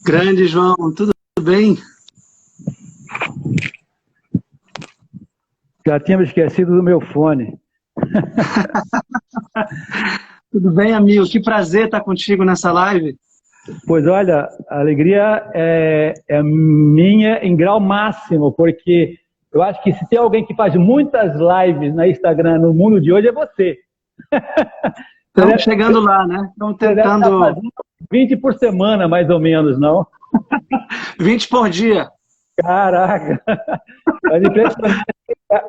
Grande, João, tudo bem? Já tínhamos esquecido do meu fone. Tudo bem, amigo? Que prazer estar contigo nessa live. Pois olha, a alegria é minha em grau máximo, porque eu acho que se tem alguém que faz muitas lives na Instagram no mundo de hoje é você. Estamos chegando lá, né? Estamos Você deve estar tentando fazendo 20 por semana, mais ou menos, não? 20 por dia. Caraca! Mas impressionante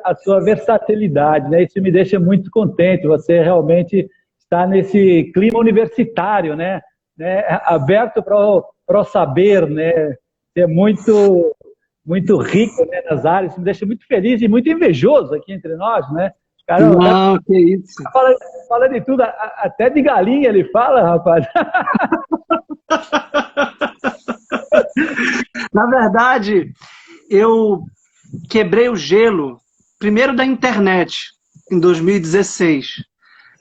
a sua versatilidade, né? Isso me deixa muito contente. Você realmente está nesse clima universitário, né? Aberto para o saber, né? É muito rico, né, nas áreas. Isso me deixa muito feliz e muito invejoso aqui entre nós, né? O cara Não, que isso. fala de tudo, até de galinha ele fala, rapaz. Na verdade, eu quebrei o gelo primeiro da internet, em 2016.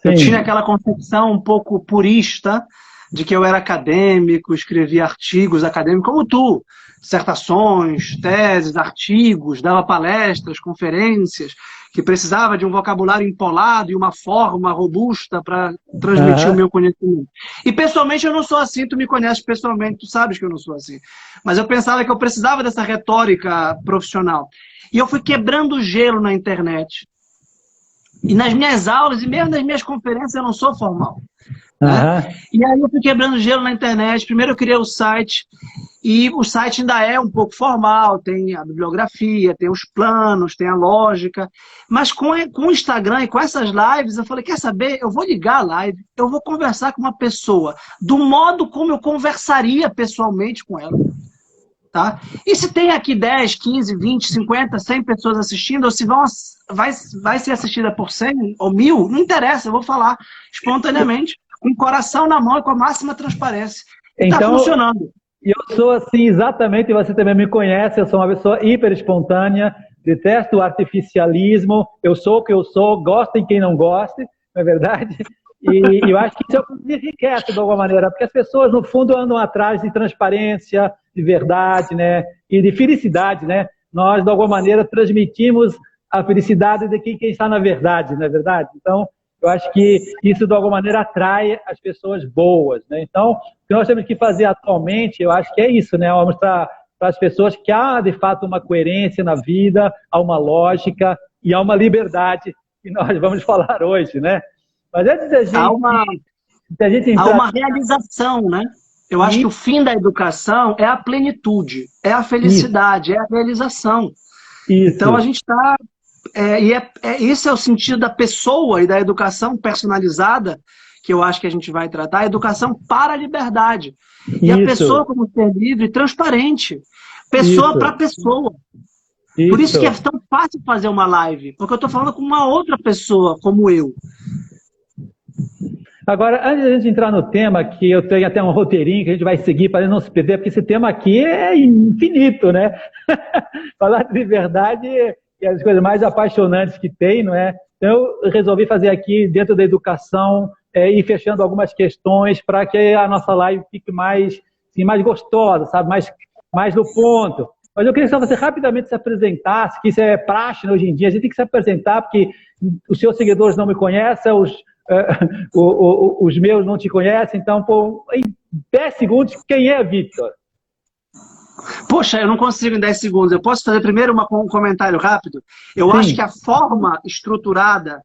Eu tinha Sim. aquela concepção um pouco purista de que eu era acadêmico, escrevia artigos acadêmicos, como tu, dissertações, teses, artigos, dava palestras, conferências, que precisava de um vocabulário empolado e uma forma robusta para transmitir o Aham. meu conhecimento. E pessoalmente eu não sou assim, tu me conheces pessoalmente, tu sabes que eu não sou assim. Mas eu pensava que eu precisava dessa retórica profissional. E eu fui quebrando o gelo na internet. E nas minhas aulas, e mesmo nas minhas conferências, eu não sou formal. Né? Aham. E aí eu fui quebrando gelo na internet. Primeiro eu criei o site, e o site ainda é um pouco formal, tem a bibliografia, tem os planos, tem a lógica. Mas com o Instagram e com essas lives, eu falei, quer saber? Eu vou ligar a live, eu vou conversar com uma pessoa do modo como eu conversaria pessoalmente com ela. Tá? E se tem aqui 10, 15, 20, 50, 100 pessoas assistindo, ou se vai ser assistida por 100 ou 1000, não interessa, eu vou falar espontaneamente, com o coração na mão e com a máxima transparência. E está Então, funcionando. eu sou assim exatamente, você também me conhece, eu sou uma pessoa hiper espontânea, detesto o artificialismo, eu sou o que eu sou, gostem quem não goste, não é verdade? E eu acho que isso é o que me enriquece de alguma maneira, porque as pessoas, no fundo, andam atrás de transparência, de verdade, né? E de felicidade, né? Nós, de alguma maneira, transmitimos a felicidade de quem está na verdade, não é verdade? Então, eu acho que isso, de alguma maneira, atrai as pessoas boas, né? Então, o que nós temos que fazer atualmente, eu acho que é isso, né? Mostrar para as pessoas que há, de fato, uma coerência na vida, há uma lógica e há uma liberdade que nós vamos falar hoje, né? Mas antes Há uma, da gente há entrar... uma realização, né? Eu acho que o fim da educação é a plenitude, é a Isso, felicidade, é a realização. Então, a isso, gente está... esse é o sentido da pessoa e da educação personalizada, que eu acho que a gente vai tratar, a educação para a liberdade. E a pessoa isso, como ser livre, transparente. Pessoa para isso, pessoa. Por isso que é isso. tão fácil fazer uma live, porque eu estou falando com uma outra pessoa, como eu. Agora, antes de a gente entrar no tema, que eu tenho até um roteirinho que a gente vai seguir para não se perder, porque esse tema aqui é infinito, né? Falar de liberdade é as coisas mais apaixonantes que tem, não é? Então, eu resolvi fazer aqui, dentro da educação, ir fechando algumas questões para que a nossa live fique mais, assim, mais gostosa, sabe? Mais no ponto. Mas eu queria que você rapidamente se apresentasse, que isso é praxe, né, hoje em dia, a gente tem que se apresentar, porque os seus seguidores não me conhecem, os meus não te conhecem, então, pô, em 10 segundos, quem é Victor? Poxa, eu não consigo em 10 segundos. Eu posso fazer primeiro um comentário rápido? Eu acho que Sim, a forma estruturada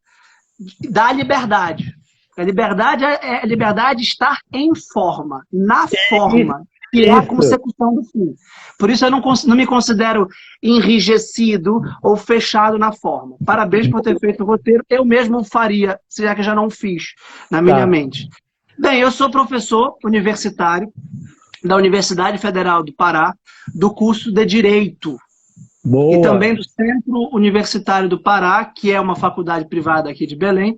dá liberdade. A liberdade é a liberdade de estar em forma, na forma, que é a isso, consecução do fim. Por isso eu não me considero enrijecido ou fechado na forma. Parabéns por ter feito o roteiro. Eu mesmo faria, já que já não fiz na minha tá, mente. Bem, eu sou professor universitário da Universidade Federal do Pará, do curso de Direito. E também boa. do Centro Universitário do Pará, que é uma faculdade privada aqui de Belém,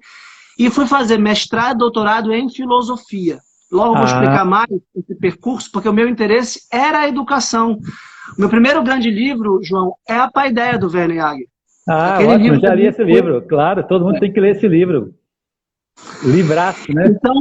e fui fazer mestrado e doutorado em filosofia. Logo vou Ah, explicar mais esse percurso, porque o meu interesse era a educação. O meu primeiro grande livro, João, é A Paideia, do Werner Jaeger. Aquele ótimo, livro já li também esse foi... livro, claro, todo mundo tem que ler esse livro. Livraço, né? Então,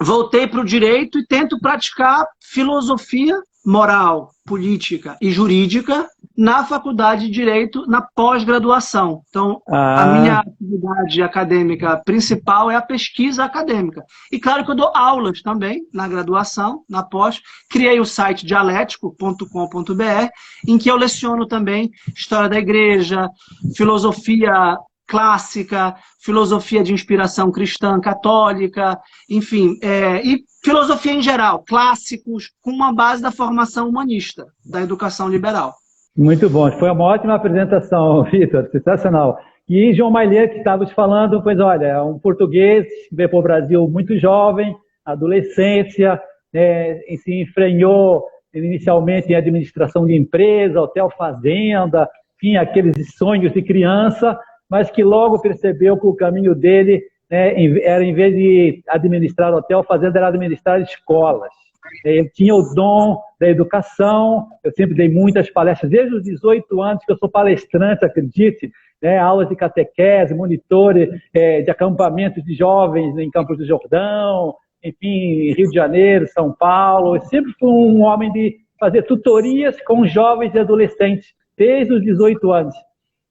voltei para o direito e tento praticar filosofia, moral, política e jurídica na Faculdade de Direito, na pós-graduação. Então, a minha atividade acadêmica principal é a pesquisa acadêmica. E claro que eu dou aulas também na graduação, na pós. Criei o site dialético.com.br, em que eu leciono também história da igreja, filosofia clássica, filosofia de inspiração cristã católica, enfim, e filosofia em geral, clássicos, com uma base da formação humanista, da educação liberal. Muito bom, foi uma ótima apresentação, Vitor, sensacional. E João Maillet, que estávamos falando, pois olha, é um português que veio para o Brasil muito jovem, adolescência, se enfrenhou inicialmente em administração de empresa, hotel fazenda, enfim, aqueles sonhos de criança, mas que logo percebeu que o caminho dele era, em vez de administrar hotel fazenda, era administrar escolas. Ele tinha o dom da educação, eu sempre dei muitas palestras, desde os 18 anos que eu sou palestrante, acredite, aulas de catequese, monitor de acampamentos de jovens em Campos do Jordão, enfim, Rio de Janeiro, São Paulo. Eu sempre fui um homem de fazer tutorias com jovens e adolescentes, desde os 18 anos.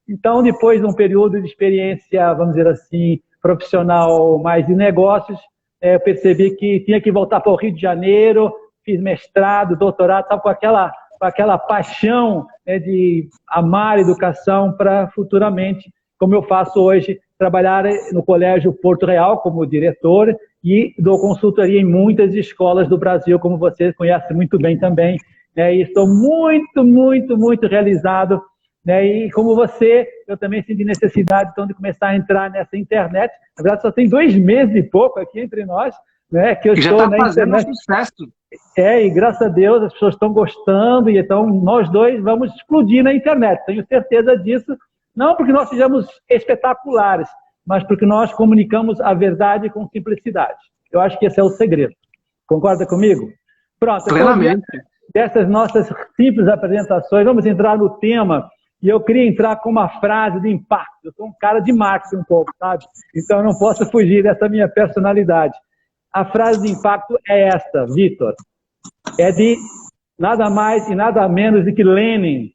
Então, depois de um período de experiência, vamos dizer assim, profissional mais de negócios, eu percebi que tinha que voltar para o Rio de Janeiro, fiz mestrado, doutorado, estava com aquela paixão de amar a educação para futuramente, como eu faço hoje, trabalhar no Colégio Porto Real como diretor e dou consultoria em muitas escolas do Brasil, como você conhece muito bem também. E estou muito, muito, muito realizado. E como você, eu também senti necessidade então, de começar a entrar nessa internet. Na verdade, só tem 2 meses e pouco aqui entre nós, que eu estou na internet. Sucesso. E graças a Deus as pessoas estão gostando, e então nós dois vamos explodir na internet. Tenho certeza disso, não porque nós sejamos espetaculares, mas porque nós comunicamos a verdade com simplicidade. Eu acho que esse é o segredo. Concorda comigo? Pronto. Plenamente. Dessas nossas simples apresentações, vamos entrar no tema. E eu queria entrar com uma frase de impacto. Eu sou um cara de marketing um pouco, sabe? Então eu não posso fugir dessa minha personalidade. A frase de impacto é esta, Vitor. É de nada mais e nada menos do que Lenin.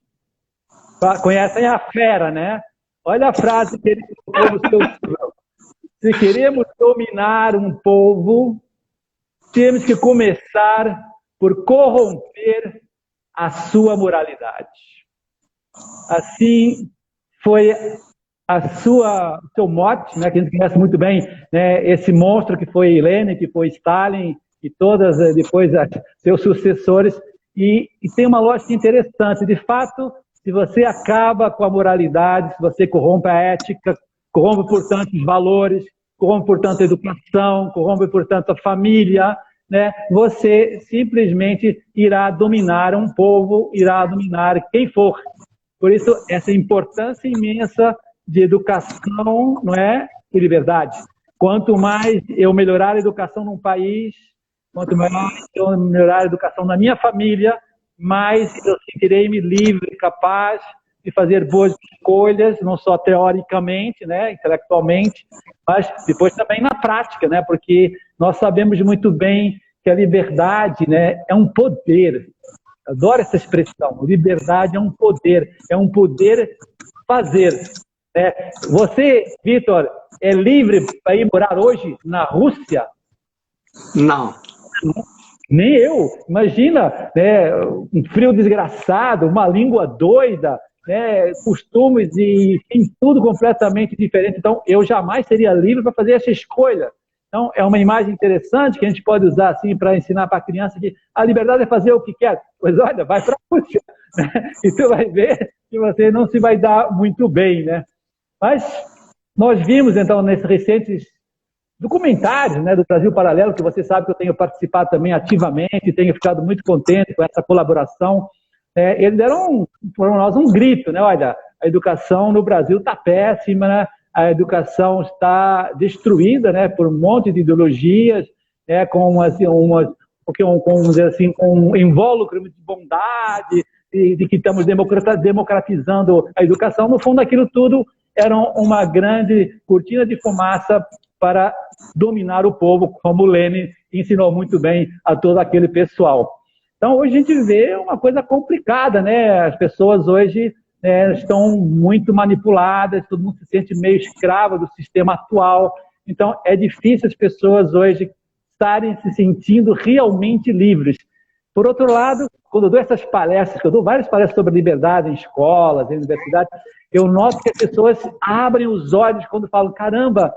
Conhecem a fera, né? Olha a frase que ele colocou no seu livro. Se queremos dominar um povo, temos que começar por corromper a sua moralidade. Assim foi o seu mote, que a gente conhece muito bem, esse monstro que foi Lenin, que foi Stalin e todas depois seus sucessores, e tem uma lógica interessante. De fato, se você acaba com a moralidade, se você corrompe a ética, corrompe, portanto, os valores, corrompe, portanto, a educação, corrompe, portanto, a família, você simplesmente irá dominar um povo, irá dominar quem for. Por isso, essa importância imensa de educação, e liberdade. Quanto mais eu melhorar a educação num país, quanto mais eu melhorar a educação na minha família, mais eu sentirei-me livre, capaz de fazer boas escolhas, não só teoricamente, intelectualmente, mas depois também na prática, porque nós sabemos muito bem que a liberdade é um poder. Adoro essa expressão. Liberdade é um poder fazer. Você, Vitor, é livre para ir morar hoje na Rússia? Não. Nem eu. Imagina, um frio desgraçado, uma língua doida, costumes e tudo completamente diferente. Então, eu jamais seria livre para fazer essa escolha. Então, é uma imagem interessante que a gente pode usar assim para ensinar para a criança que a liberdade é fazer o que quer. Pois olha, vai para a Rússia, e tu vai ver que você não se vai dar muito bem, Mas nós vimos, então, nesses recentes documentários do Brasil Paralelo, que você sabe que eu tenho participado também ativamente, tenho ficado muito contente com essa colaboração. Eles deram para nós um grito, olha, a educação no Brasil está péssima, a educação está destruída, por um monte de ideologias, com um invólucro de bondade, de que estamos democratizando a educação. No fundo, aquilo tudo era uma grande cortina de fumaça para dominar o povo, como Lenin ensinou muito bem a todo aquele pessoal. Então, hoje a gente vê uma coisa complicada, né? As pessoas hoje estão muito manipuladas, todo mundo se sente meio escravo do sistema atual. Então, é difícil as pessoas hoje estarem se sentindo realmente livres. Por outro lado, quando eu dou essas palestras, eu dou várias palestras sobre liberdade em escolas, em universidades, eu noto que as pessoas abrem os olhos quando falam, caramba,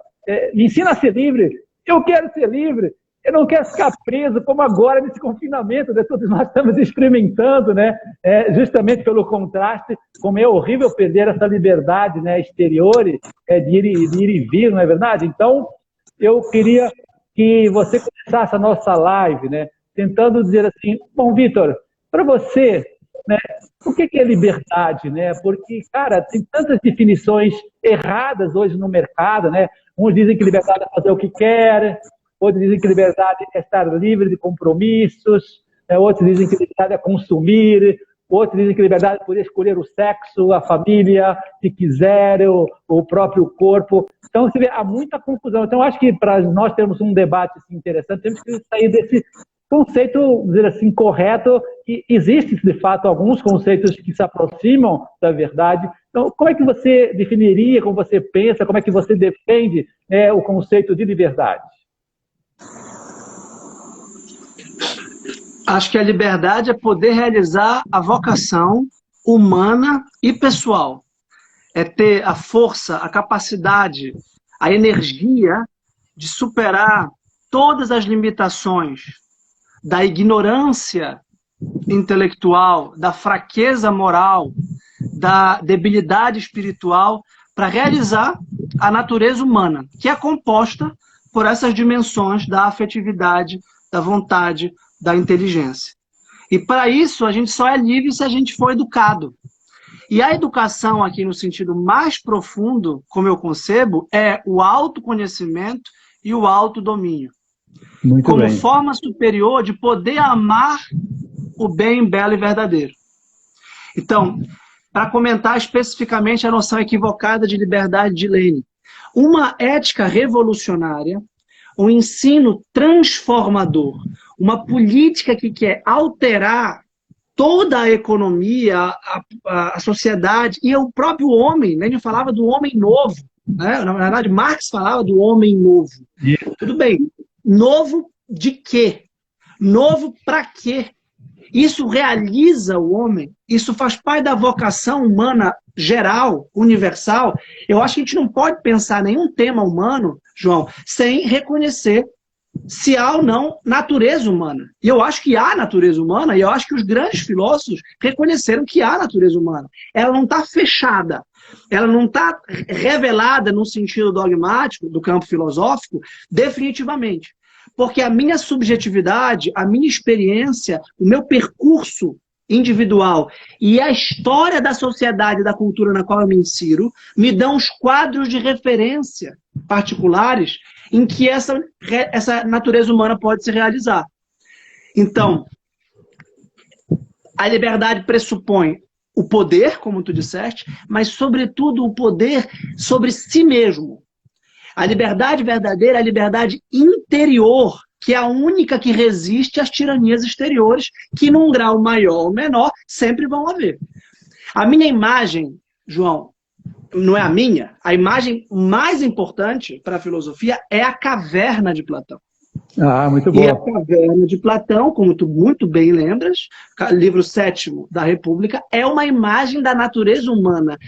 me ensina a ser livre, eu quero ser livre, eu não quero ficar preso, como agora nesse confinamento, né? Todos nós estamos experimentando, né? Justamente pelo contraste, como é horrível perder essa liberdade, né, exterior, de ir e vir, não é verdade? Então, eu queria que você começasse a nossa live, né, tentando dizer assim, bom, Vitor, para você, né, o que é liberdade, né? Porque, cara, tem tantas definições erradas hoje no mercado, né? Uns dizem que liberdade é fazer o que quer, outros dizem que liberdade é estar livre de compromissos, outros dizem que liberdade é consumir, outros dizem que liberdade é poder escolher o sexo, a família, se quiser, o próprio corpo. Então, você vê, há muita confusão. Então, acho que para nós termos um debate assim, interessante, temos que sair desse conceito, dizer assim, correto, que existem, de fato, alguns conceitos que se aproximam da verdade. Então, como é que você definiria, como você pensa, como é que você defende o conceito de liberdade? Acho que a liberdade é poder realizar a vocação humana e pessoal. É ter a força, a capacidade, a energia de superar todas as limitações da ignorância intelectual, da fraqueza moral, da debilidade espiritual, para realizar a natureza humana, que é composta por essas dimensões da afetividade, da vontade, da inteligência. E para isso a gente só é livre se a gente for educado. E a educação aqui no sentido mais profundo, como eu concebo, é o autoconhecimento e o autodomínio. Muito como bem. Forma superior de poder amar o bem, belo e verdadeiro. Então, para comentar especificamente a noção equivocada de liberdade de Lenin, uma ética revolucionária, um ensino transformador, uma política que quer alterar toda a economia, a sociedade e o próprio homem. Lenin falava do homem novo, né? Na verdade, Marx falava do homem novo. Tudo bem, novo de quê? Novo para quê? Isso realiza o homem, isso faz parte da vocação humana geral, universal. Eu acho que a gente não pode pensar nenhum tema humano, João, sem reconhecer se há ou não natureza humana. E eu acho que há natureza humana, e eu acho que os grandes filósofos reconheceram que há natureza humana. Ela não está fechada, ela não está revelada no sentido dogmático do campo filosófico, definitivamente. Porque a minha subjetividade, a minha experiência, o meu percurso individual e a história da sociedade e da cultura na qual eu me insiro me dão os quadros de referência particulares em que essa natureza humana pode se realizar. Então, a liberdade pressupõe o poder, como tu disseste, mas, sobretudo, o poder sobre si mesmo. A liberdade verdadeira é a liberdade interior, que é a única que resiste às tiranias exteriores, que num grau maior ou menor sempre vão haver. A minha imagem, João, não é a minha, a imagem mais importante para a filosofia é a caverna de Platão. Ah, muito bom. E a caverna de Platão, como tu muito bem lembras, livro 7º da República, é uma imagem da natureza humana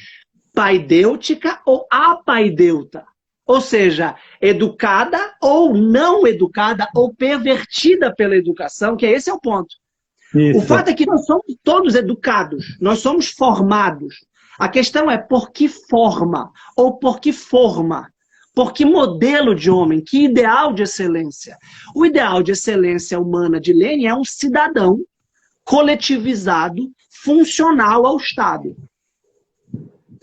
paidêutica ou apaideuta. Ou seja, educada ou não educada, ou pervertida pela educação, que esse é o ponto. Isso. O fato é que nós somos todos educados, nós somos formados. A questão é por que forma, ou por que forma, por que modelo de homem, que ideal de excelência. O ideal de excelência humana de Lenin é um cidadão coletivizado, funcional ao Estado.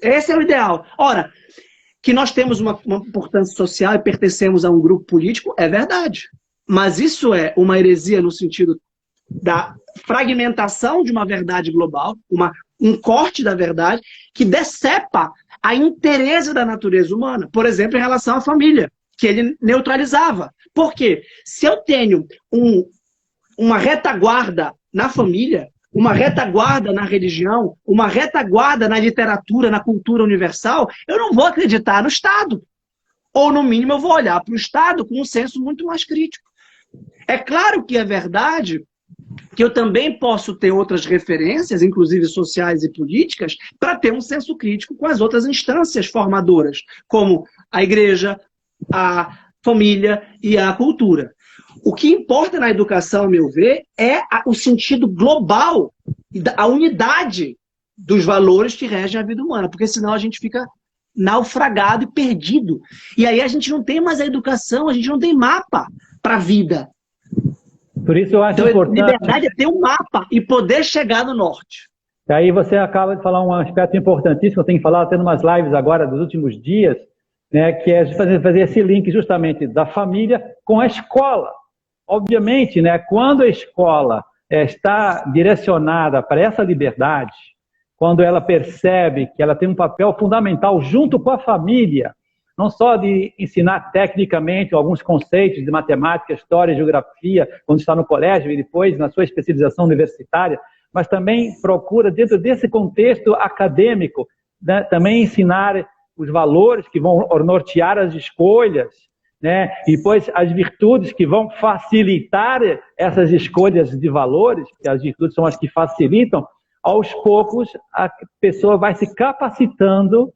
Esse é o ideal. Ora, que nós temos uma importância social e pertencemos a um grupo político, é verdade. Mas isso é uma heresia no sentido da fragmentação de uma verdade global, um corte da verdade, que decepa a inteireza da natureza humana. Por exemplo, em relação à família, que ele neutralizava. Por quê? Se eu tenho uma retaguarda na família, uma retaguarda na religião, uma retaguarda na literatura, na cultura universal, eu não vou acreditar no Estado. Ou, no mínimo, eu vou olhar para o Estado com um senso muito mais crítico. É claro que é verdade que eu também posso ter outras referências, inclusive sociais e políticas, para ter um senso crítico com as outras instâncias formadoras, como a igreja, a família e a cultura. O que importa na educação, ao meu ver, é o sentido global, a unidade dos valores que regem a vida humana, porque senão a gente fica naufragado e perdido. E aí a gente não tem mais a educação, a gente não tem mapa para a vida. Por isso eu acho então, importante... liberdade é ter um mapa e poder chegar no norte. E aí você acaba de falar um aspecto importantíssimo, eu tenho falado até em umas lives agora dos últimos dias, né, que é fazer esse link justamente da família com a escola. Obviamente, né, quando a escola está direcionada para essa liberdade, quando ela percebe que ela tem um papel fundamental junto com a família, não só de ensinar tecnicamente alguns conceitos de matemática, história, geografia, quando está no colégio e depois na sua especialização universitária, mas também procura, dentro desse contexto acadêmico, né, também ensinar os valores que vão nortear as escolhas, né, e depois as virtudes que vão facilitar essas escolhas de valores, que as virtudes são as que facilitam. Aos poucos, a pessoa vai se capacitando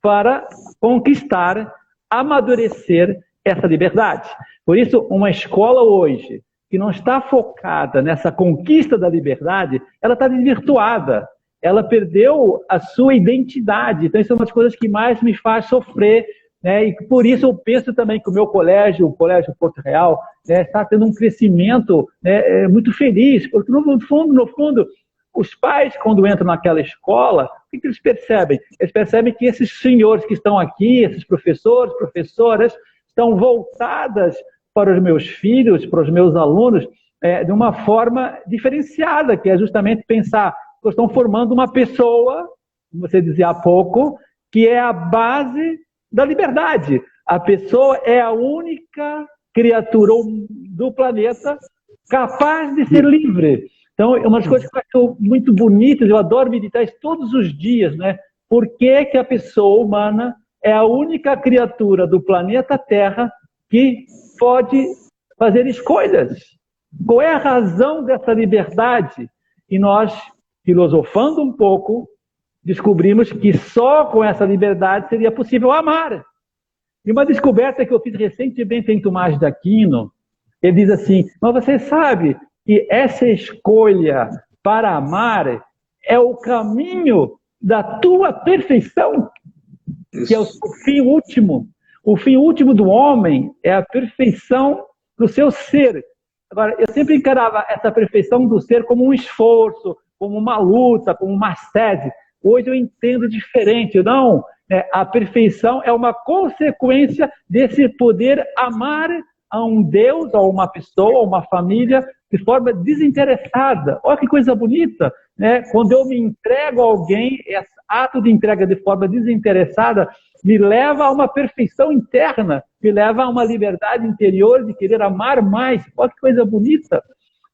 para conquistar, amadurecer essa liberdade. Por isso, uma escola hoje que não está focada nessa conquista da liberdade, ela está desvirtuada. Ela perdeu a sua identidade. Então, isso é uma das coisas que mais me faz sofrer, né? E por isso eu penso também que o meu colégio, o Colégio Porto Real, né, está tendo um crescimento, né, muito feliz, porque no fundo, os pais, quando entram naquela escola, o que eles percebem? Eles percebem que esses senhores que estão aqui, esses professores, professoras, estão voltadas para os meus filhos, para os meus alunos, de uma forma diferenciada, que é justamente pensar que estão formando uma pessoa, como você dizia há pouco, que é a base da liberdade. A pessoa é a única criatura do planeta capaz de ser livre. Então, é uma das coisas que eu acho muito bonitas, eu adoro meditar isso todos os dias, né? Por que que a pessoa humana é a única criatura do planeta Terra que pode fazer escolhas? Qual é a razão dessa liberdade? E nós, filosofando um pouco, descobrimos que só com essa liberdade seria possível amar. E uma descoberta que eu fiz recentemente em Tomás de Aquino, ele diz assim, mas você sabe que essa escolha para amar é o caminho da tua perfeição, que é o fim último. O fim último do homem é a perfeição do seu ser. Agora, eu sempre encarava essa perfeição do ser como um esforço, como uma luta, como uma sede. Hoje eu entendo diferente. Não, a perfeição é uma consequência desse poder amar a um Deus, a uma pessoa, a uma família, de forma desinteressada. Olha que coisa bonita, né? Quando eu me entrego a alguém, esse ato de entrega de forma desinteressada me leva a uma perfeição interna, me leva a uma liberdade interior de querer amar mais. Olha que coisa bonita.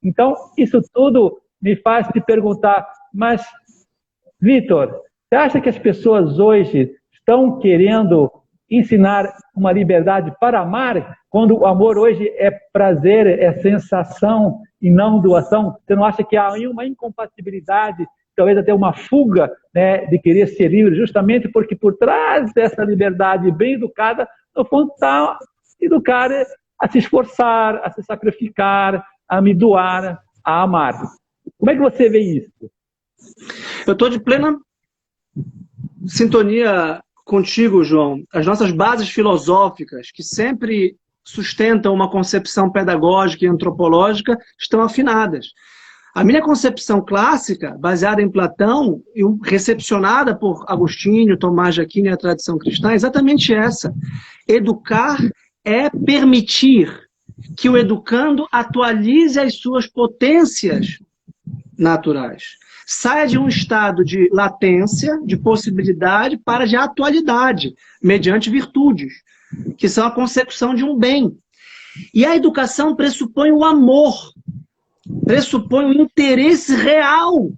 Então, isso tudo me faz te perguntar, mas, Vitor, você acha que as pessoas hoje estão querendo ensinar uma liberdade para amar, quando o amor hoje é prazer, é sensação e não doação? Você não acha que há uma incompatibilidade, talvez até uma fuga, né, de querer ser livre, justamente porque por trás dessa liberdade bem educada, no fundo está educar a se esforçar, a se sacrificar, a me doar, a amar. Como é que você vê isso? Eu estou de plena sintonia contigo, João. As nossas bases filosóficas, que sempre sustentam uma concepção pedagógica e antropológica, estão afinadas. A minha concepção clássica, baseada em Platão e recepcionada por Agostinho, Tomás de Aquino e a tradição cristã, é exatamente essa. Educar é permitir que o educando atualize as suas potências naturais. Saia de um estado de latência, de possibilidade, para de atualidade, mediante virtudes, que são a consecução de um bem. E a educação pressupõe o amor. pressupõe um interesse real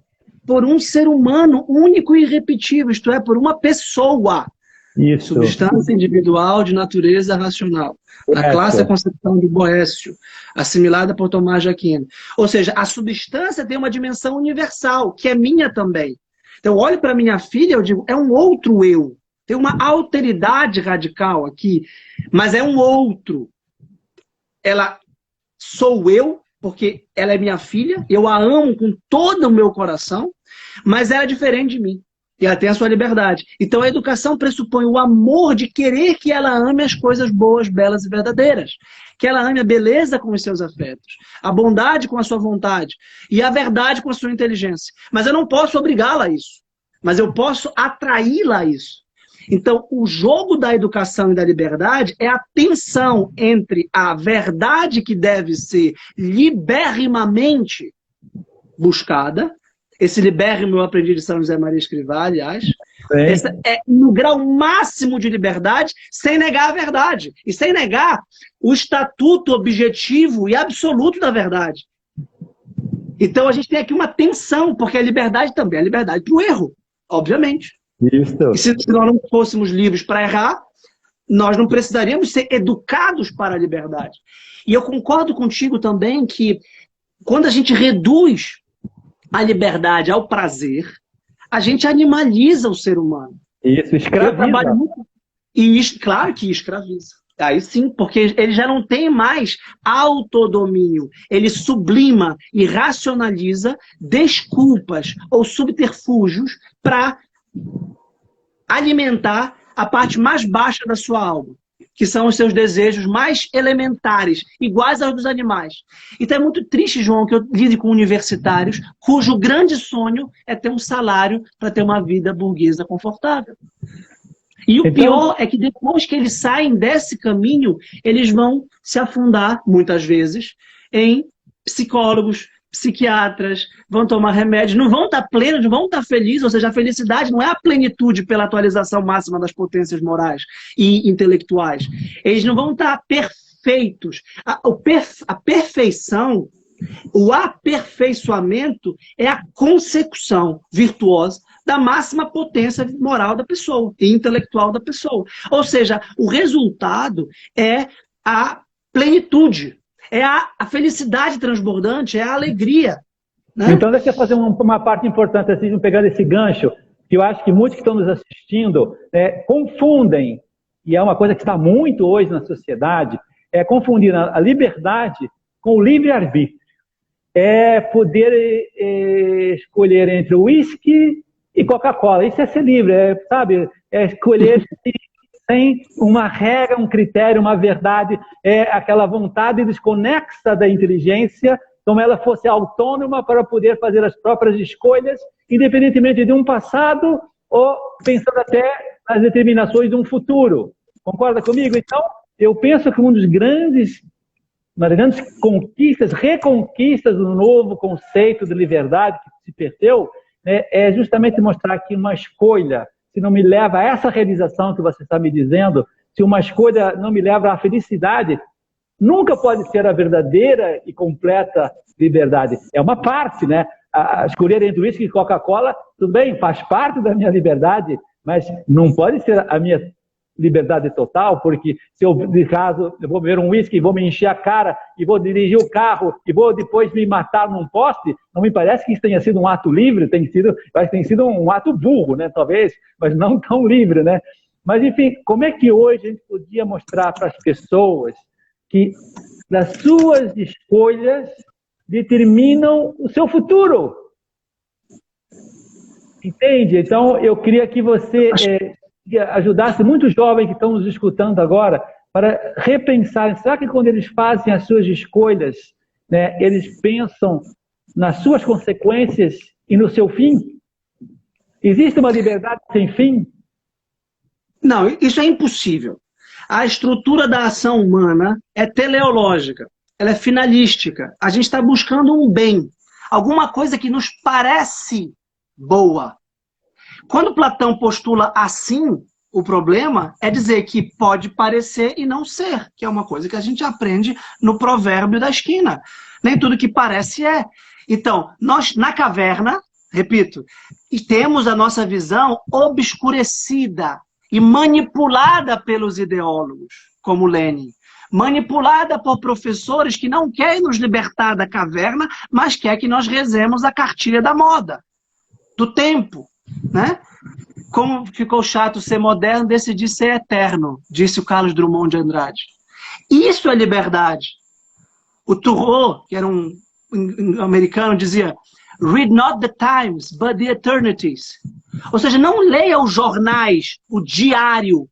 por um ser humano único e irrepetível, isto é, por uma pessoa. Isso. Substância individual de natureza racional. Na clássica concepção de Boécio, assimilada por Tomás de Aquino. Ou seja, a substância tem uma dimensão universal, que é minha também. Então, eu olho para minha filha, eu digo, é um outro eu. Tem uma alteridade radical aqui, mas é um outro. Ela sou eu, porque ela é minha filha, eu a amo com todo o meu coração, mas ela é diferente de mim. E ela tem a sua liberdade. Então a educação pressupõe o amor de querer que ela ame as coisas boas, belas e verdadeiras. Que ela ame a beleza com os seus afetos, a bondade com a sua vontade e a verdade com a sua inteligência. Mas eu não posso obrigá-la a isso. Mas eu posso atraí-la a isso. Então, o jogo da educação e da liberdade é a tensão entre a verdade que deve ser liberrimamente buscada. Esse libérrimo eu aprendi de São José Maria Escrivá, aliás. Esse é no grau máximo de liberdade, sem negar a verdade. E sem negar o estatuto objetivo e absoluto da verdade. Então, a gente tem aqui uma tensão, porque a liberdade também é liberdade para o erro, obviamente. Isso. E se nós não fôssemos livres para errar, nós não precisaríamos ser educados para a liberdade. E eu concordo contigo também que quando a gente reduz a liberdade ao prazer, a gente animaliza o ser humano. Isso, escraviza. Claro que escraviza. Aí sim, porque ele já não tem mais autodomínio. Ele sublima e racionaliza desculpas ou subterfúgios para alimentar a parte mais baixa da sua alma, que são os seus desejos mais elementares, iguais aos dos animais. Então é muito triste, João, que eu lide com universitários cujo grande sonho é ter um salário para ter uma vida burguesa confortável. E o pior é que depois que eles saem desse caminho, eles vão se afundar, muitas vezes, em psicólogos, psiquiatras, vão tomar remédios, não vão estar plenos, não vão estar felizes, ou seja, a felicidade não é a plenitude pela atualização máxima das potências morais e intelectuais. Eles não vão estar perfeitos. A perfeição, o aperfeiçoamento é a consecução virtuosa da máxima potência moral da pessoa e intelectual da pessoa. Ou seja, o resultado é a plenitude. É a felicidade transbordante, é a alegria. Né? Então, deixa eu fazer uma parte importante, assim, pegando esse gancho, que eu acho que muitos que estão nos assistindo confundem, e é uma coisa que está muito hoje na sociedade, é confundir a liberdade com o livre-arbítrio. É poder escolher entre uísque e Coca-Cola. Isso é ser livre, sabe? É escolher sem uma regra, um critério, uma verdade, é aquela vontade desconexa da inteligência, como ela fosse autônoma para poder fazer as próprias escolhas, independentemente de um passado ou pensando até nas determinações de um futuro. Concorda comigo? Então, eu penso que uma das grandes conquistas, reconquistas do novo conceito de liberdade que se perdeu, é justamente mostrar que uma escolha, se não me leva a essa realização que você está me dizendo, se uma escolha não me leva à felicidade, nunca pode ser a verdadeira e completa liberdade. É uma parte, né? A escolher entre uísque e Coca-Cola, tudo bem, faz parte da minha liberdade, mas não pode ser a minha liberdade total, porque se eu, de caso, eu vou beber um uísque e vou me encher a cara e vou dirigir o carro e vou depois me matar num poste, não me parece que isso tenha sido um ato livre, tem sido um ato burro, né, talvez, mas não tão livre, né? Mas, enfim, como é que hoje a gente podia mostrar para as pessoas que as suas escolhas determinam o seu futuro? Entende? Então, eu queria que você ajudasse muitos jovens que estão nos escutando agora para repensar, será que quando eles fazem as suas escolhas, né, eles pensam nas suas consequências e no seu fim? Existe uma liberdade sem fim? Não, isso é impossível. A estrutura da ação humana é teleológica, ela é finalística. A gente está buscando um bem, alguma coisa que nos parece boa. Quando Platão postula assim, o problema é dizer que pode parecer e não ser, que é uma coisa que a gente aprende no provérbio da esquina. nem tudo que parece é. Então, nós, na caverna, repito, temos a nossa visão obscurecida e manipulada pelos ideólogos, como Lenin. Manipulada por professores que não querem nos libertar da caverna, mas querem que nós rezemos a cartilha da moda, do tempo, né? Como ficou chato ser moderno, decidi ser eterno, disse o Carlos Drummond de Andrade. Isso é liberdade. O Thoreau, que era um americano, dizia: read not the times, but the eternities. Ou seja, não leia os jornais, o diário,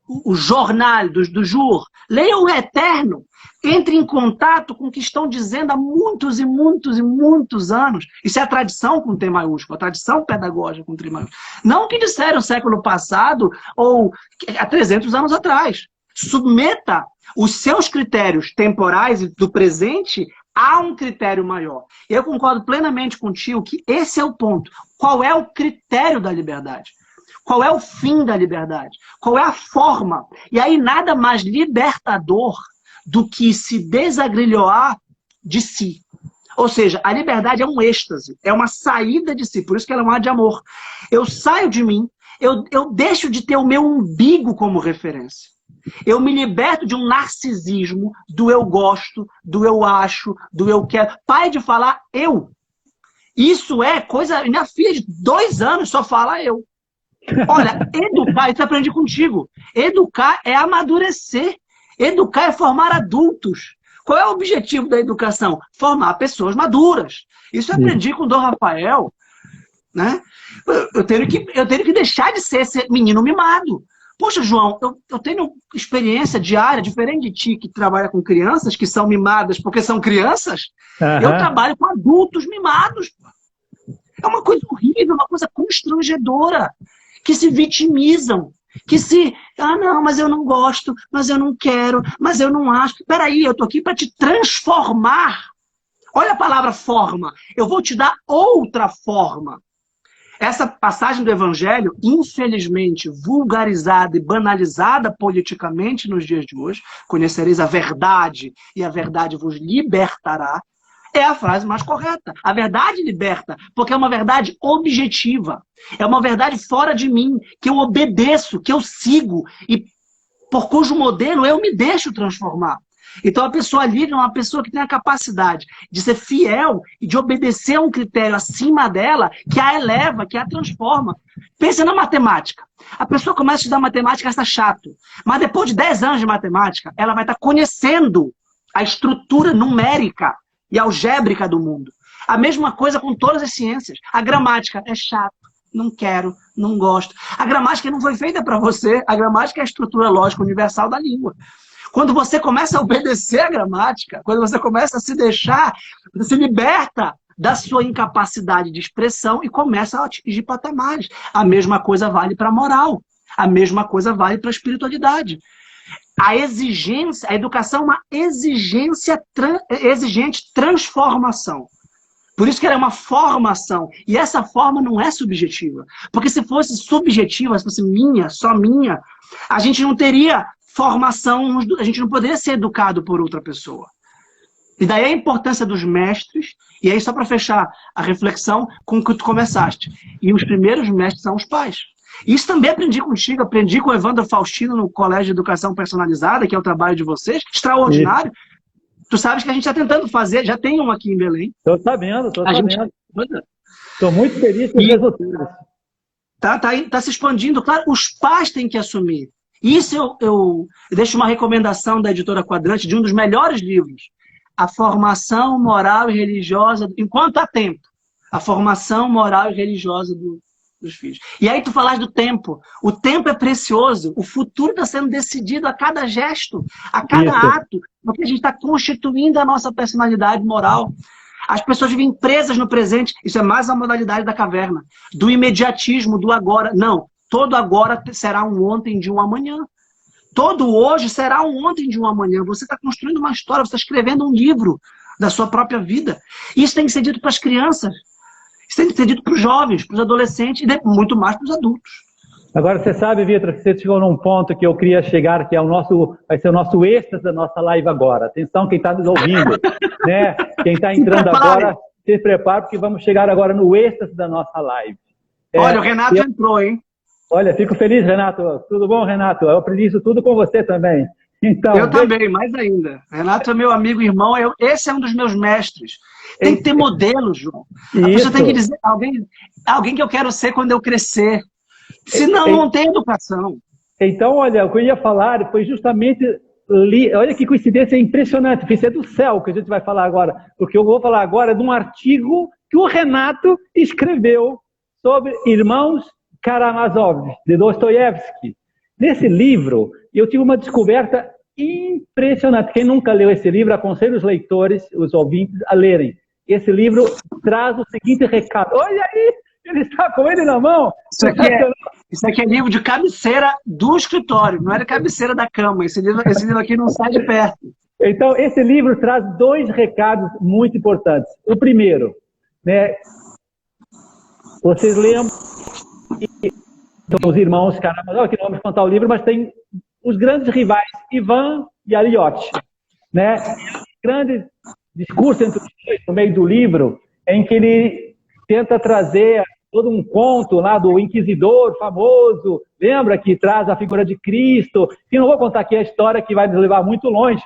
o jornal do jour. Leia o eterno. Entre em contato com o que estão dizendo há muitos e muitos e muitos anos. Isso é a tradição com T maiúsculo, a tradição pedagógica com T maiúsculo. Não o que disseram no século passado ou há 300 anos atrás. Submeta os seus critérios temporais e do presente a um critério maior. Eu concordo plenamente contigo que esse é o ponto. Qual é o critério da liberdade? Qual é o fim da liberdade? Qual é a forma? E aí nada mais libertador do que se desagrilhoar de si. Ou seja, a liberdade é um êxtase, é uma saída de si, por isso que ela é um ar de amor. Eu saio de mim, eu deixo de ter o meu umbigo como referência. Eu me liberto de um narcisismo, do eu gosto, do eu acho, do eu quero. Pare de falar eu. Isso é coisa... Minha filha de 2 anos só fala eu. Olha, educar, isso eu aprendi contigo. Educar é amadurecer. Educar é formar adultos. Qual é o objetivo da educação? Formar pessoas maduras. Isso eu aprendi com o Dom Rafael. Né? Eu tenho que deixar de ser esse menino mimado. Poxa, João, eu tenho experiência diária, diferente de ti, que trabalha com crianças, que são mimadas porque são crianças. Eu trabalho com adultos mimados. É uma coisa horrível, uma coisa constrangedora. Que se vitimizam. Que se... Ah, não, mas eu não gosto, mas eu não quero, mas eu não acho. Peraí, eu tô aqui para te transformar. Olha a palavra forma. Eu vou te dar outra forma. Essa passagem do Evangelho, infelizmente, vulgarizada e banalizada politicamente nos dias de hoje, conhecereis a verdade e a verdade vos libertará, é a frase mais correta. A verdade liberta, porque é uma verdade objetiva. É uma verdade fora de mim, que eu obedeço, que eu sigo, e por cujo modelo eu me deixo transformar. Então a pessoa livre é uma pessoa que tem a capacidade de ser fiel e de obedecer a um critério acima dela, que a eleva, que a transforma. Pensa na matemática. A pessoa começa a estudar matemática, está chato. Mas depois de 10 anos de matemática, ela vai estar conhecendo a estrutura numérica e algébrica do mundo. A mesma coisa com todas as ciências. A gramática é chato, não quero, não gosto. A gramática não foi feita para você. A gramática é a estrutura lógica universal da língua. Quando você começa a obedecer a gramática, quando você começa a se deixar, você se liberta da sua incapacidade de expressão e começa a atingir patamares. A mesma coisa vale para a moral. A mesma coisa vale para a espiritualidade. A exigência, a educação é uma exigente transformação. Por isso que ela é uma formação. E essa forma não é subjetiva. Porque se fosse subjetiva, se fosse minha, só minha, a gente não teria formação, a gente não poderia ser educado por outra pessoa. E daí a importância dos mestres, e aí só para fechar a reflexão com o que tu começaste. E os primeiros mestres são os pais. Isso também aprendi contigo, aprendi com o Evandro Faustino no Colégio de Educação Personalizada, que é o trabalho de vocês, extraordinário. Isso. Tu sabes que a gente está tentando fazer, já tem um aqui em Belém. Estou sabendo, estou sabendo. Estou muito feliz com os resultados. Tá se expandindo, claro, os pais têm que assumir. Isso eu deixo uma recomendação da editora Quadrante, de um dos melhores livros, A Formação Moral e Religiosa, enquanto há tempo, a formação moral e religiosa dos filhos. E aí tu falaste do tempo. O tempo é precioso. O futuro está sendo decidido a cada gesto, a cada ato, porque a gente está constituindo a nossa personalidade moral. As pessoas vivem presas no presente. Isso é mais a modalidade da caverna. Do imediatismo, do agora. Não. Todo agora será um ontem de um amanhã. Todo hoje será um ontem de um amanhã. Você está construindo uma história, você está escrevendo um livro da sua própria vida. Isso tem que ser dito para as crianças. Isso tem que ser dito para os jovens, para os adolescentes e muito mais para os adultos. Agora, você sabe, Vitor, que você chegou num ponto que eu queria chegar, que é vai ser o nosso êxtase da nossa live agora. Atenção, quem está nos ouvindo. Né? Quem está entrando agora, se prepara, porque vamos chegar agora no êxtase da nossa live. Olha, o Renato entrou, hein? Olha, fico feliz, Renato. Tudo bom, Renato? Eu aprendi isso tudo com você também. Então, eu também, mais ainda. Renato é meu amigo, irmão. Esse é um dos meus mestres. Tem que ter modelo, João. A pessoa tem que dizer alguém que eu quero ser quando eu crescer. Senão, não tem educação. Então, olha, o que eu ia falar foi justamente... Olha que coincidência impressionante. Isso é do céu que a gente vai falar agora. O que eu vou falar agora é de um artigo que o Renato escreveu sobre Irmãos Karamazov, de Dostoiévski. Nesse livro, eu tive uma descoberta impressionante. Quem nunca leu esse livro, aconselho os leitores, os ouvintes, a lerem. Esse livro traz o seguinte recado. Olha aí, ele está com ele na mão. Isso aqui é livro de cabeceira do escritório, não é de cabeceira da cama. Esse livro aqui não sai de perto. Então, esse livro traz 2 recados muito importantes. O primeiro, né, vocês lembram que são os irmãos Karamazov, que não vamos contar o livro, mas tem os grandes rivais, Ivan e Aliotti. Né? E um grande discurso entre os dois, no meio do livro, em que ele tenta trazer todo um conto lá do inquisidor famoso, lembra que traz a figura de Cristo, e não vou contar aqui a história que vai nos levar muito longe,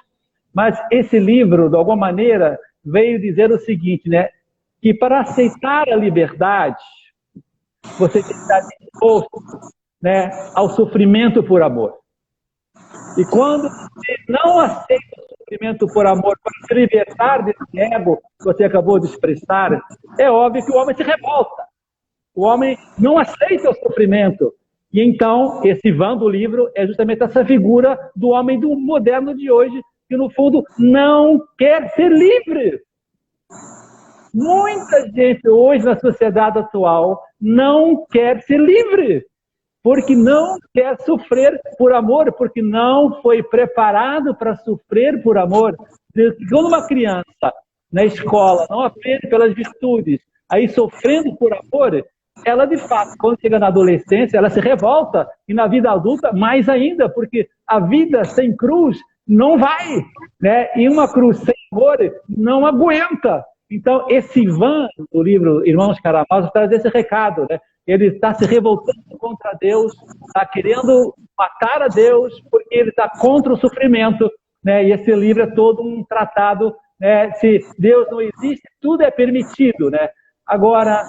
mas esse livro, de alguma maneira, veio dizer o seguinte, né, que para aceitar a liberdade, você tem que estar disposto, né, ao sofrimento por amor. E quando você não aceita o sofrimento por amor para se libertar desse ego que você acabou de expressar, é óbvio que o homem se revolta. O homem não aceita o sofrimento. E então, esse Ivan do livro é justamente essa figura do homem do moderno de hoje, que no fundo não quer ser livre. Muita gente hoje na sociedade atual não quer ser livre, porque não quer sofrer por amor, porque não foi preparado para sofrer por amor. Quando uma criança na escola não aprende pelas virtudes, aí sofrendo por amor, ela de fato, quando chega na adolescência, ela se revolta, e na vida adulta mais ainda, porque a vida sem cruz não vai, né? E uma cruz sem amor não aguenta. Então, esse Ivan, do livro Irmãos Karamazov, traz esse recado, né? Ele está se revoltando contra Deus, está querendo matar a Deus, porque ele está contra o sofrimento, né? E esse livro é todo um tratado, né? Se Deus não existe, tudo é permitido, né? Agora,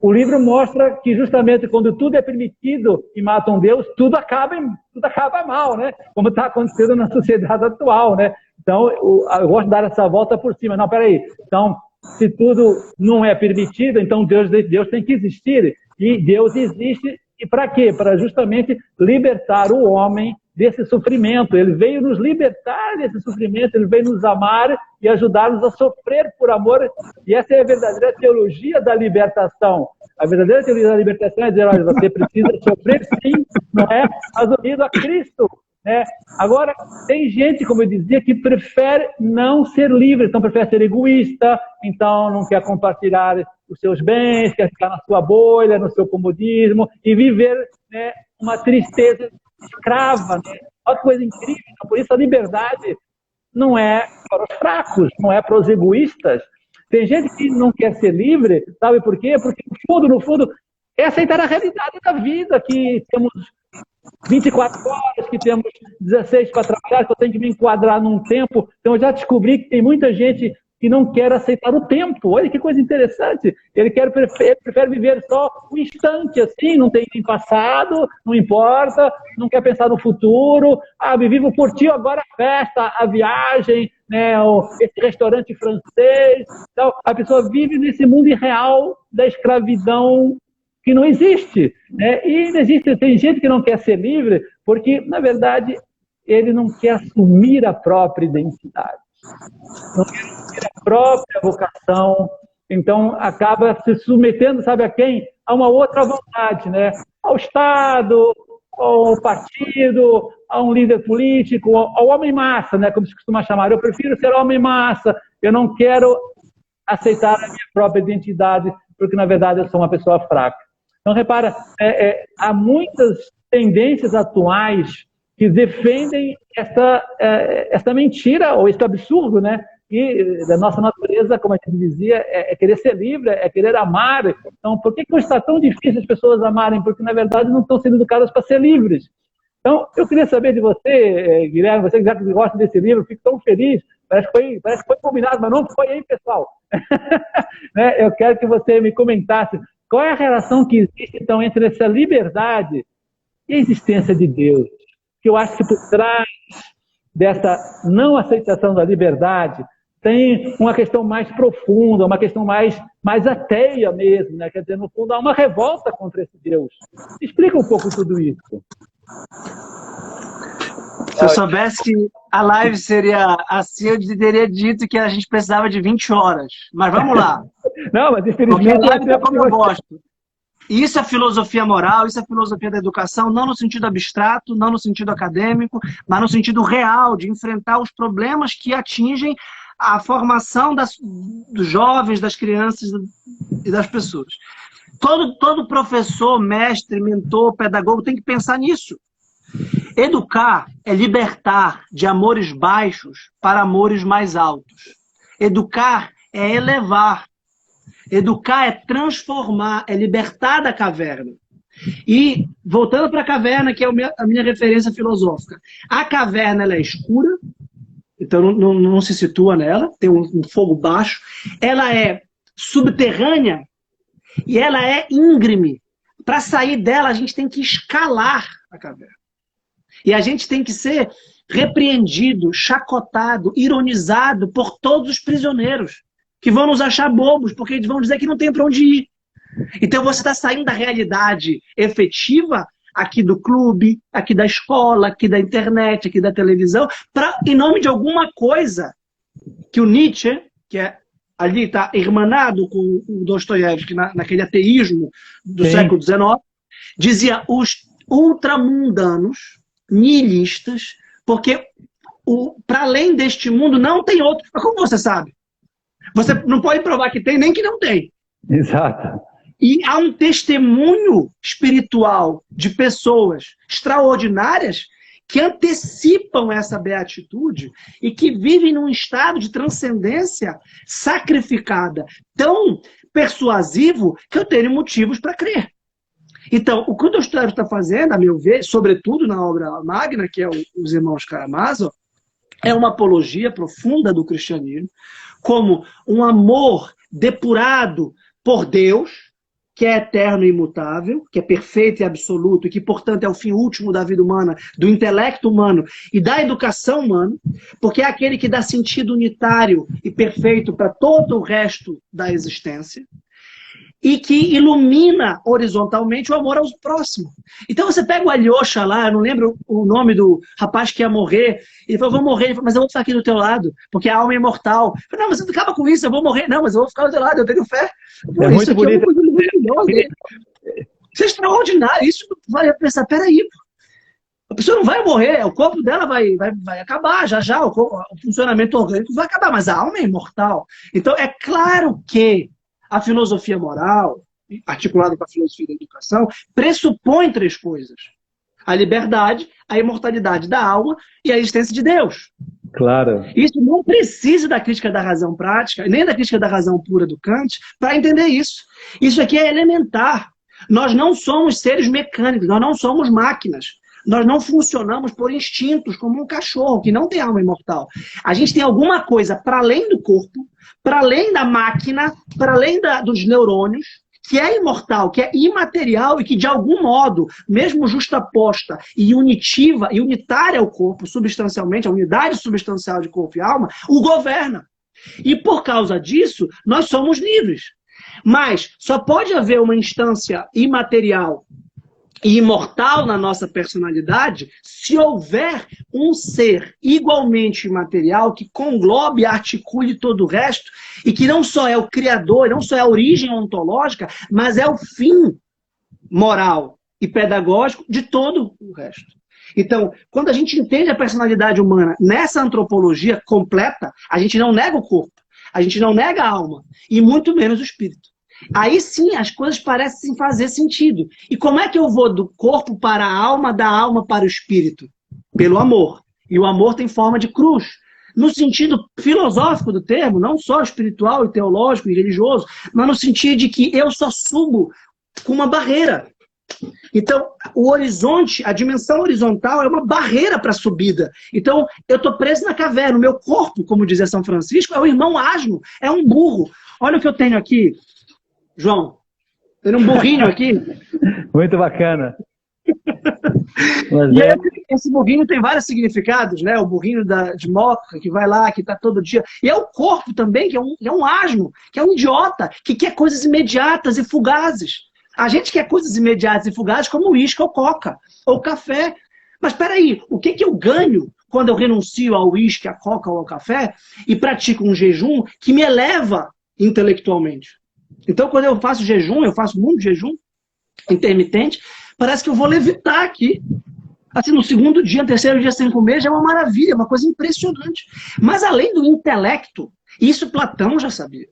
o livro mostra que justamente quando tudo é permitido e matam Deus, tudo acaba mal, né? Como está acontecendo na sociedade atual, né? Então, eu gosto de dar essa volta por cima. Não, peraí. Então, se tudo não é permitido, então Deus tem que existir. E Deus existe, e para quê? Para justamente libertar o homem desse sofrimento. Ele veio nos libertar desse sofrimento, ele veio nos amar e ajudar-nos a sofrer por amor. E essa é a verdadeira teologia da libertação. A verdadeira teologia da libertação é dizer, olha, você precisa sofrer sim, não é? Mas unido a Cristo. Né? Agora, tem gente, como eu dizia, que prefere não ser livre, então prefere ser egoísta, então não quer compartilhar os seus bens, quer ficar na sua bolha, no seu comodismo e viver, né, uma tristeza escrava. Né? Olha que coisa incrível. Então, por isso a liberdade não é para os fracos, não é para os egoístas. Tem gente que não quer ser livre, sabe por quê? Porque no fundo, é aceitar a realidade da vida, que temos 24 horas, que temos 16 para trabalhar, que eu tenho que me enquadrar num tempo. Então eu já descobri que tem muita gente que não quer aceitar o tempo. Olha que coisa interessante. Ele prefere viver só um instante, assim, não tem nem passado, não importa, não quer pensar no futuro. Ah, me vivo por ti, agora a festa, a viagem, né, esse restaurante francês. Então, a pessoa vive nesse mundo irreal da escravidão que não existe, né? E tem gente que não quer ser livre porque, na verdade, ele não quer assumir a própria identidade, não quer assumir a própria vocação, então acaba se submetendo, sabe a quem? A uma outra vontade, né? Ao Estado, ao partido, a um líder político, ao homem-massa, né? Como se costuma chamar. Eu prefiro ser homem-massa, eu não quero aceitar a minha própria identidade, porque, na verdade, eu sou uma pessoa fraca. Então, repara, há muitas tendências atuais que defendem essa mentira, ou esse absurdo, né? E da nossa natureza, como a gente dizia, é querer ser livre, é querer amar. Então, por que está tão difícil as pessoas amarem? Porque, na verdade, não estão sendo educadas para ser livres. Então, eu queria saber de você, Guilherme, você que já gosta desse livro, fico tão feliz. Parece que foi combinado, mas não foi, hein, pessoal? Né? Eu quero que você me comentasse qual é a relação que existe, então, entre essa liberdade e a existência de Deus. Que eu acho que por trás dessa não aceitação da liberdade tem uma questão mais profunda, uma questão mais ateia mesmo, né? Quer dizer, no fundo, há uma revolta contra esse Deus. Explica um pouco tudo isso. Se eu soubesse que a live seria assim, eu teria dito que a gente precisava de 20 horas. Mas vamos lá. Não, mas infelizmente é como eu gosto. Isso é filosofia moral, isso é filosofia da educação, não no sentido abstrato, não no sentido acadêmico, mas no sentido real, de enfrentar os problemas que atingem a formação dos jovens, das crianças e das pessoas. Todo professor, mestre, mentor, pedagogo tem que pensar nisso. Educar é libertar de amores baixos para amores mais altos. Educar é elevar. Educar é transformar, é libertar da caverna. E, voltando para a caverna, que é a minha referência filosófica, a caverna ela é escura, então não se situa nela, tem um fogo baixo, ela é subterrânea e ela é íngreme. Para sair dela, a gente tem que escalar a caverna. E a gente tem que ser repreendido, chacotado, ironizado por todos os prisioneiros, que vão nos achar bobos, porque eles vão dizer que não tem para onde ir. Então você está saindo da realidade efetiva, aqui do clube, aqui da escola, aqui da internet, aqui da televisão, em nome de alguma coisa que o Nietzsche, que ali está irmanado com o Dostoiévski, naquele ateísmo do século XIX, dizia os ultramundanos, nihilistas, porque para além deste mundo não tem outro. Mas como você sabe? Você não pode provar que tem, nem que não tem. Exato. E há um testemunho espiritual de pessoas extraordinárias que antecipam essa beatitude e que vivem num estado de transcendência sacrificada, tão persuasivo que eu tenho motivos para crer. Então, o que o Dostoiévski está fazendo, a meu ver, sobretudo na obra magna, que é Os Irmãos Karamazov, é uma apologia profunda do cristianismo, como um amor depurado por Deus, que é eterno e imutável, que é perfeito e absoluto, e que, portanto, é o fim último da vida humana, do intelecto humano e da educação humana, porque é aquele que dá sentido unitário e perfeito para todo o resto da existência, e que ilumina horizontalmente o amor aos próximos. Então você pega o Alyosha lá, eu não lembro o nome do rapaz que ia morrer, ele falou, vou morrer, ele falou, mas eu vou ficar aqui do teu lado, porque a alma é imortal. Eu falei, não, mas você acaba com isso, eu vou morrer. Não, mas eu vou ficar do teu lado, eu tenho fé. É muito bonito. Isso é extraordinário, isso vai pensar, peraí, a pessoa não vai morrer, o corpo dela vai acabar, já o funcionamento orgânico vai acabar, mas a alma é imortal. Então é claro que a filosofia moral, articulada com a filosofia da educação, pressupõe três coisas. A liberdade, a imortalidade da alma e a existência de Deus. Claro. Isso não precisa da crítica da razão prática, nem da crítica da razão pura do Kant, para entender isso. Isso aqui é elementar. Nós não somos seres mecânicos, nós não somos máquinas. Nós não funcionamos por instintos, como um cachorro, que não tem alma imortal. A gente tem alguma coisa para além do corpo, para além da máquina, para além dos neurônios, que é imortal, que é imaterial e que, de algum modo, mesmo justaposta e unitiva e unitária ao corpo, substancialmente, a unidade substancial de corpo e alma, o governa. E, por causa disso, nós somos livres. Mas só pode haver uma instância imaterial e imortal na nossa personalidade se houver um ser igualmente imaterial que conglobe e articule todo o resto e que não só é o criador, não só é a origem ontológica, mas é o fim moral e pedagógico de todo o resto. Então, quando a gente entende a personalidade humana nessa antropologia completa, a gente não nega o corpo, a gente não nega a alma e muito menos o espírito. Aí sim as coisas parecem fazer sentido. E como é que eu vou do corpo para a alma, da alma para o espírito? Pelo amor. E o amor tem forma de cruz. no sentido filosófico do termo, não só espiritual e teológico e religioso, mas no sentido de que eu só subo com uma barreira. Então, o horizonte, a dimensão horizontal é uma barreira para a subida. Então, eu estou preso na caverna. O meu corpo, como dizia São Francisco, é o irmão asno, é um burro. Olha o que eu tenho aqui, João. Tem um burrinho aqui. Muito bacana. E aí, esse burrinho tem vários significados, né? O burrinho de Moca, que vai lá, que está todo dia. E é o corpo também, que é um asno, que é um idiota, que quer coisas imediatas e fugazes. A gente quer coisas imediatas e fugazes como o uísque ou coca, ou café. Mas espera aí, o que eu ganho quando eu renuncio ao uísque, à coca ou ao café e pratico um jejum que me eleva intelectualmente? Então, quando eu faço jejum, eu faço muito jejum intermitente, parece que eu vou levitar aqui. Assim, no segundo dia, no terceiro dia sem comer, já é uma maravilha, uma coisa impressionante. Mas além do intelecto, isso Platão já sabia.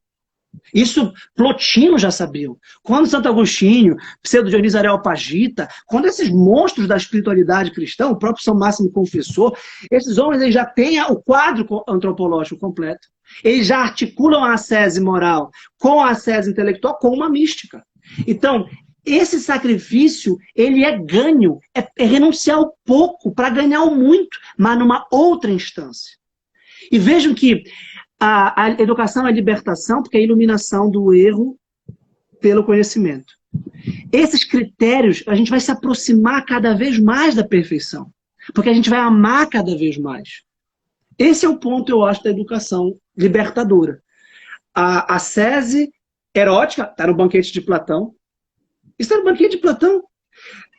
Isso Plotino já sabia. Quando Santo Agostinho, Pseudo Dionísio Areopagita, quando esses monstros da espiritualidade cristã, o próprio São Máximo Confessor, esses homens eles já têm o quadro antropológico completo. Eles já articulam a ascese moral com a ascese intelectual com uma mística. Então, esse sacrifício, ele é ganho, é renunciar ao pouco para ganhar o muito, mas numa outra instância. E vejam que a educação é a libertação, porque é a iluminação do erro pelo conhecimento. Esses critérios, a gente vai se aproximar cada vez mais da perfeição, porque a gente vai amar cada vez mais. Esse é o ponto, eu acho, da educação libertadora. A ascese erótica está no banquete de Platão. Isso está no banquete de Platão.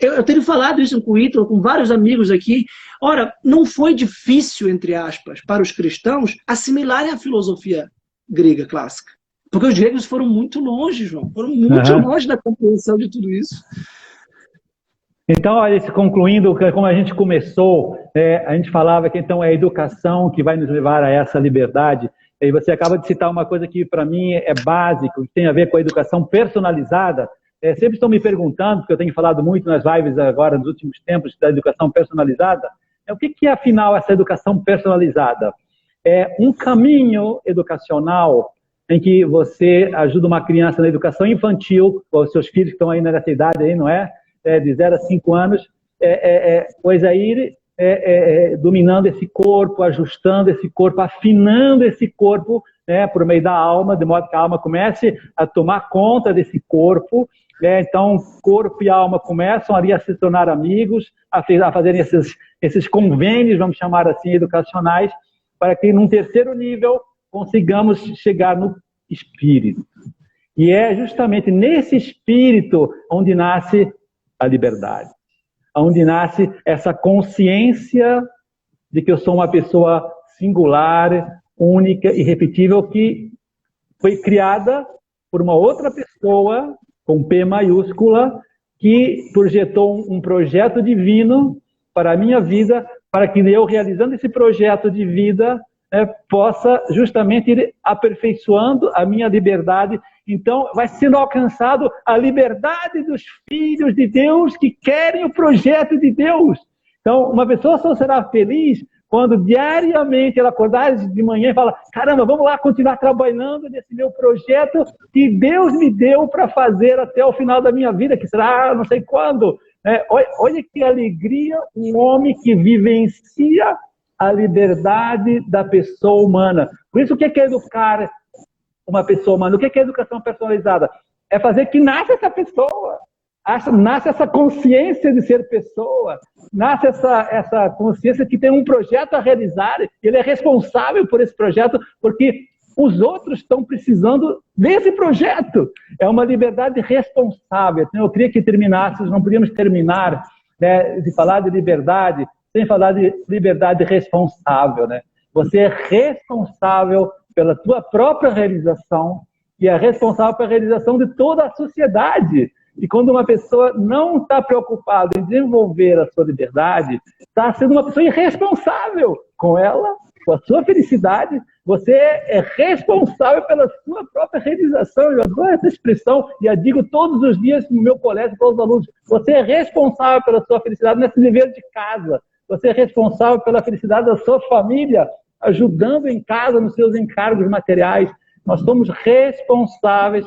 Eu tenho falado isso com o Ítalo, com vários amigos aqui. Ora, não foi difícil, entre aspas, para os cristãos assimilarem a filosofia grega clássica. Porque os gregos foram muito longe, João. Foram muito longe da compreensão de tudo isso. Então, olha, concluindo, como a gente começou, a gente falava que então é a educação que vai nos levar a essa liberdade. E você acaba de citar uma coisa que para mim é básico, que tem a ver com a educação personalizada. Sempre estão me perguntando, porque eu tenho falado muito nas lives agora, nos últimos tempos, da educação personalizada. O que é, afinal, essa educação personalizada? É um caminho educacional em que você ajuda uma criança na educação infantil, os seus filhos que estão aí nessa idade, aí, não é? De 0 a 5 anos, pois aí dominando esse corpo, ajustando esse corpo, afinando esse corpo, por meio da alma, de modo que a alma comece a tomar conta desse corpo. Então, corpo e alma começam ali a se tornar amigos, a fazerem esses convênios, vamos chamar assim, educacionais, para que num terceiro nível consigamos chegar no espírito. E é justamente nesse espírito onde nasce a liberdade, onde nasce essa consciência de que eu sou uma pessoa singular, única, irrepetível, que foi criada por uma outra pessoa, com P maiúscula, que projetou um projeto divino para a minha vida, para que eu, realizando esse projeto de vida, possa justamente ir aperfeiçoando a minha liberdade. Então, vai sendo alcançado a liberdade dos filhos de Deus que querem o projeto de Deus. Então, uma pessoa só será feliz quando diariamente ela acordar de manhã e fala: caramba, vamos lá continuar trabalhando nesse meu projeto que Deus me deu para fazer até o final da minha vida, que será não sei quando. Olha que alegria um homem que vivencia a liberdade da pessoa humana. Por isso, o que é educar uma pessoa humana? O que é educação personalizada? É fazer que nasça essa pessoa. Nasce essa consciência de ser pessoa, nasce essa consciência que tem um projeto a realizar, ele é responsável por esse projeto, porque os outros estão precisando desse projeto. É uma liberdade responsável. Então, eu queria que terminássemos, não podíamos terminar de falar de liberdade sem falar de liberdade responsável. Você é responsável pela tua própria realização e é responsável pela realização de toda a sociedade. E quando uma pessoa não está preocupada em desenvolver a sua liberdade, está sendo uma pessoa irresponsável com ela, com a sua felicidade. Você é responsável pela sua própria realização. Eu adoro essa expressão e a digo todos os dias no meu colégio para os alunos. Você é responsável pela sua felicidade nesse dever de casa. Você é responsável pela felicidade da sua família. ajudando em casa nos seus encargos materiais. Nós somos responsáveis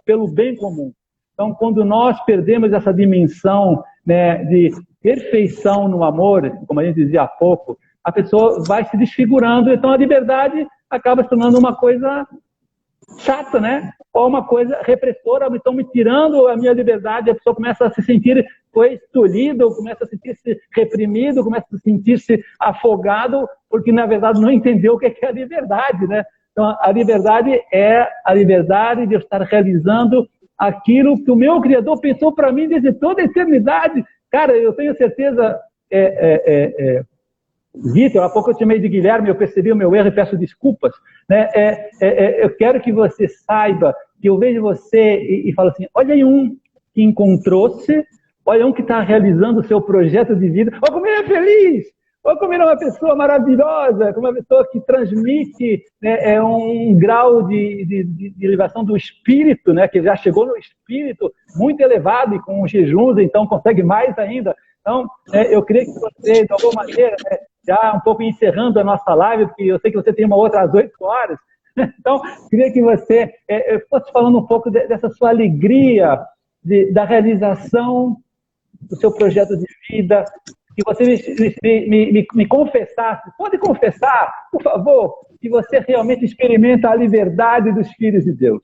pelo bem comum. Então, quando nós perdemos essa dimensão, né, de perfeição no amor, como a gente dizia há pouco, a pessoa vai se desfigurando, então a liberdade acaba se tornando uma coisa chata, né? Ou uma coisa repressora, então me tirando a minha liberdade, a pessoa começa a se sentir tolhido, começa a sentir-se reprimido, começa a sentir-se afogado, porque na verdade não entendeu o que é a liberdade, né? Então a liberdade é a liberdade de eu estar realizando aquilo que o meu Criador pensou para mim desde toda a eternidade. Cara, eu tenho certeza... Vitor, há pouco eu te chamei de Guilherme, eu percebi o meu erro e peço desculpas. Né? Eu quero que você saiba, que eu vejo você e falo assim, olha aí um que encontrou-se, olha um que está realizando o seu projeto de vida, olha como ele é feliz, olha como ele é uma pessoa maravilhosa, como uma pessoa que transmite, né, um grau de elevação do espírito, né, que já chegou no espírito muito elevado e com jejuns, então consegue mais ainda. Então, eu queria que você, de alguma maneira, né, já um pouco encerrando a nossa live, porque eu sei que você tem uma outra às 8 horas, então, queria que você fosse falando um pouco dessa sua alegria, da realização do seu projeto de vida, que você me confessasse, pode confessar, por favor, que você realmente experimenta a liberdade dos filhos de Deus.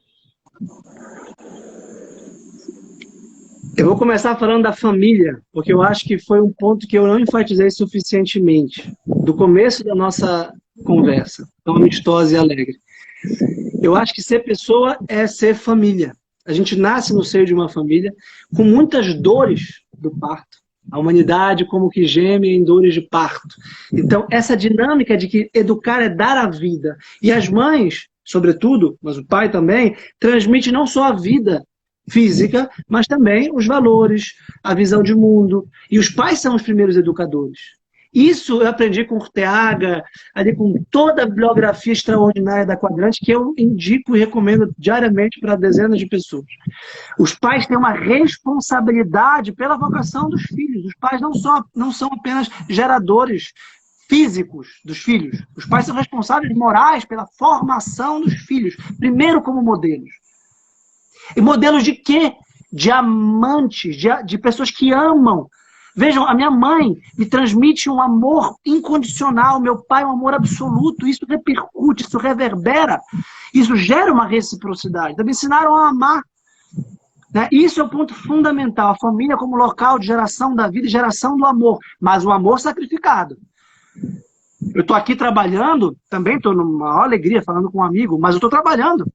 Eu vou começar falando da família, porque eu acho que foi um ponto que eu não enfatizei suficientemente do começo da nossa conversa, tão amistosa e alegre. Eu acho que ser pessoa é ser família. A gente nasce no seio de uma família com muitas dores do parto. A humanidade como que geme em dores de parto. Então, essa dinâmica de que educar é dar a vida. E as mães, sobretudo, mas o pai também, transmite não só a vida física, mas também os valores, a visão de mundo. E os pais são os primeiros educadores. Isso eu aprendi com Ortega, ali com toda a bibliografia extraordinária da Quadrante, que eu indico e recomendo diariamente para dezenas de pessoas. Os pais têm uma responsabilidade pela vocação dos filhos. Os pais não são apenas geradores físicos dos filhos. Os pais são responsáveis morais pela formação dos filhos, primeiro como modelos. E modelos de quê? De amantes, de pessoas que amam. Vejam, a minha mãe me transmite um amor incondicional, meu pai um amor absoluto, isso repercute, isso reverbera, isso gera uma reciprocidade. Então, me ensinaram a amar. Né? Isso é o ponto fundamental, a família como local de geração da vida e geração do amor, mas o amor sacrificado. Eu estou aqui trabalhando, também estou numa maior alegria falando com um amigo, mas eu estou trabalhando.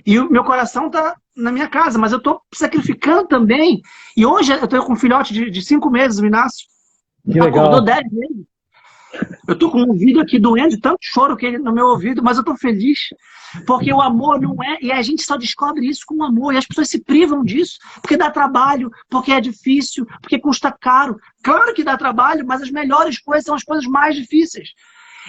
E o meu coração está na minha casa, mas eu estou sacrificando também. E hoje eu estou com um filhote de 5 meses, o Inácio. Que legal. Acordou 10 meses. Eu estou com um ouvido aqui doendo, tanto choro que ele no meu ouvido, mas eu estou feliz. Porque o amor não é... E a gente só descobre isso com o amor. E as pessoas se privam disso. Porque dá trabalho, porque é difícil, porque custa caro. Claro que dá trabalho, mas as melhores coisas são as coisas mais difíceis.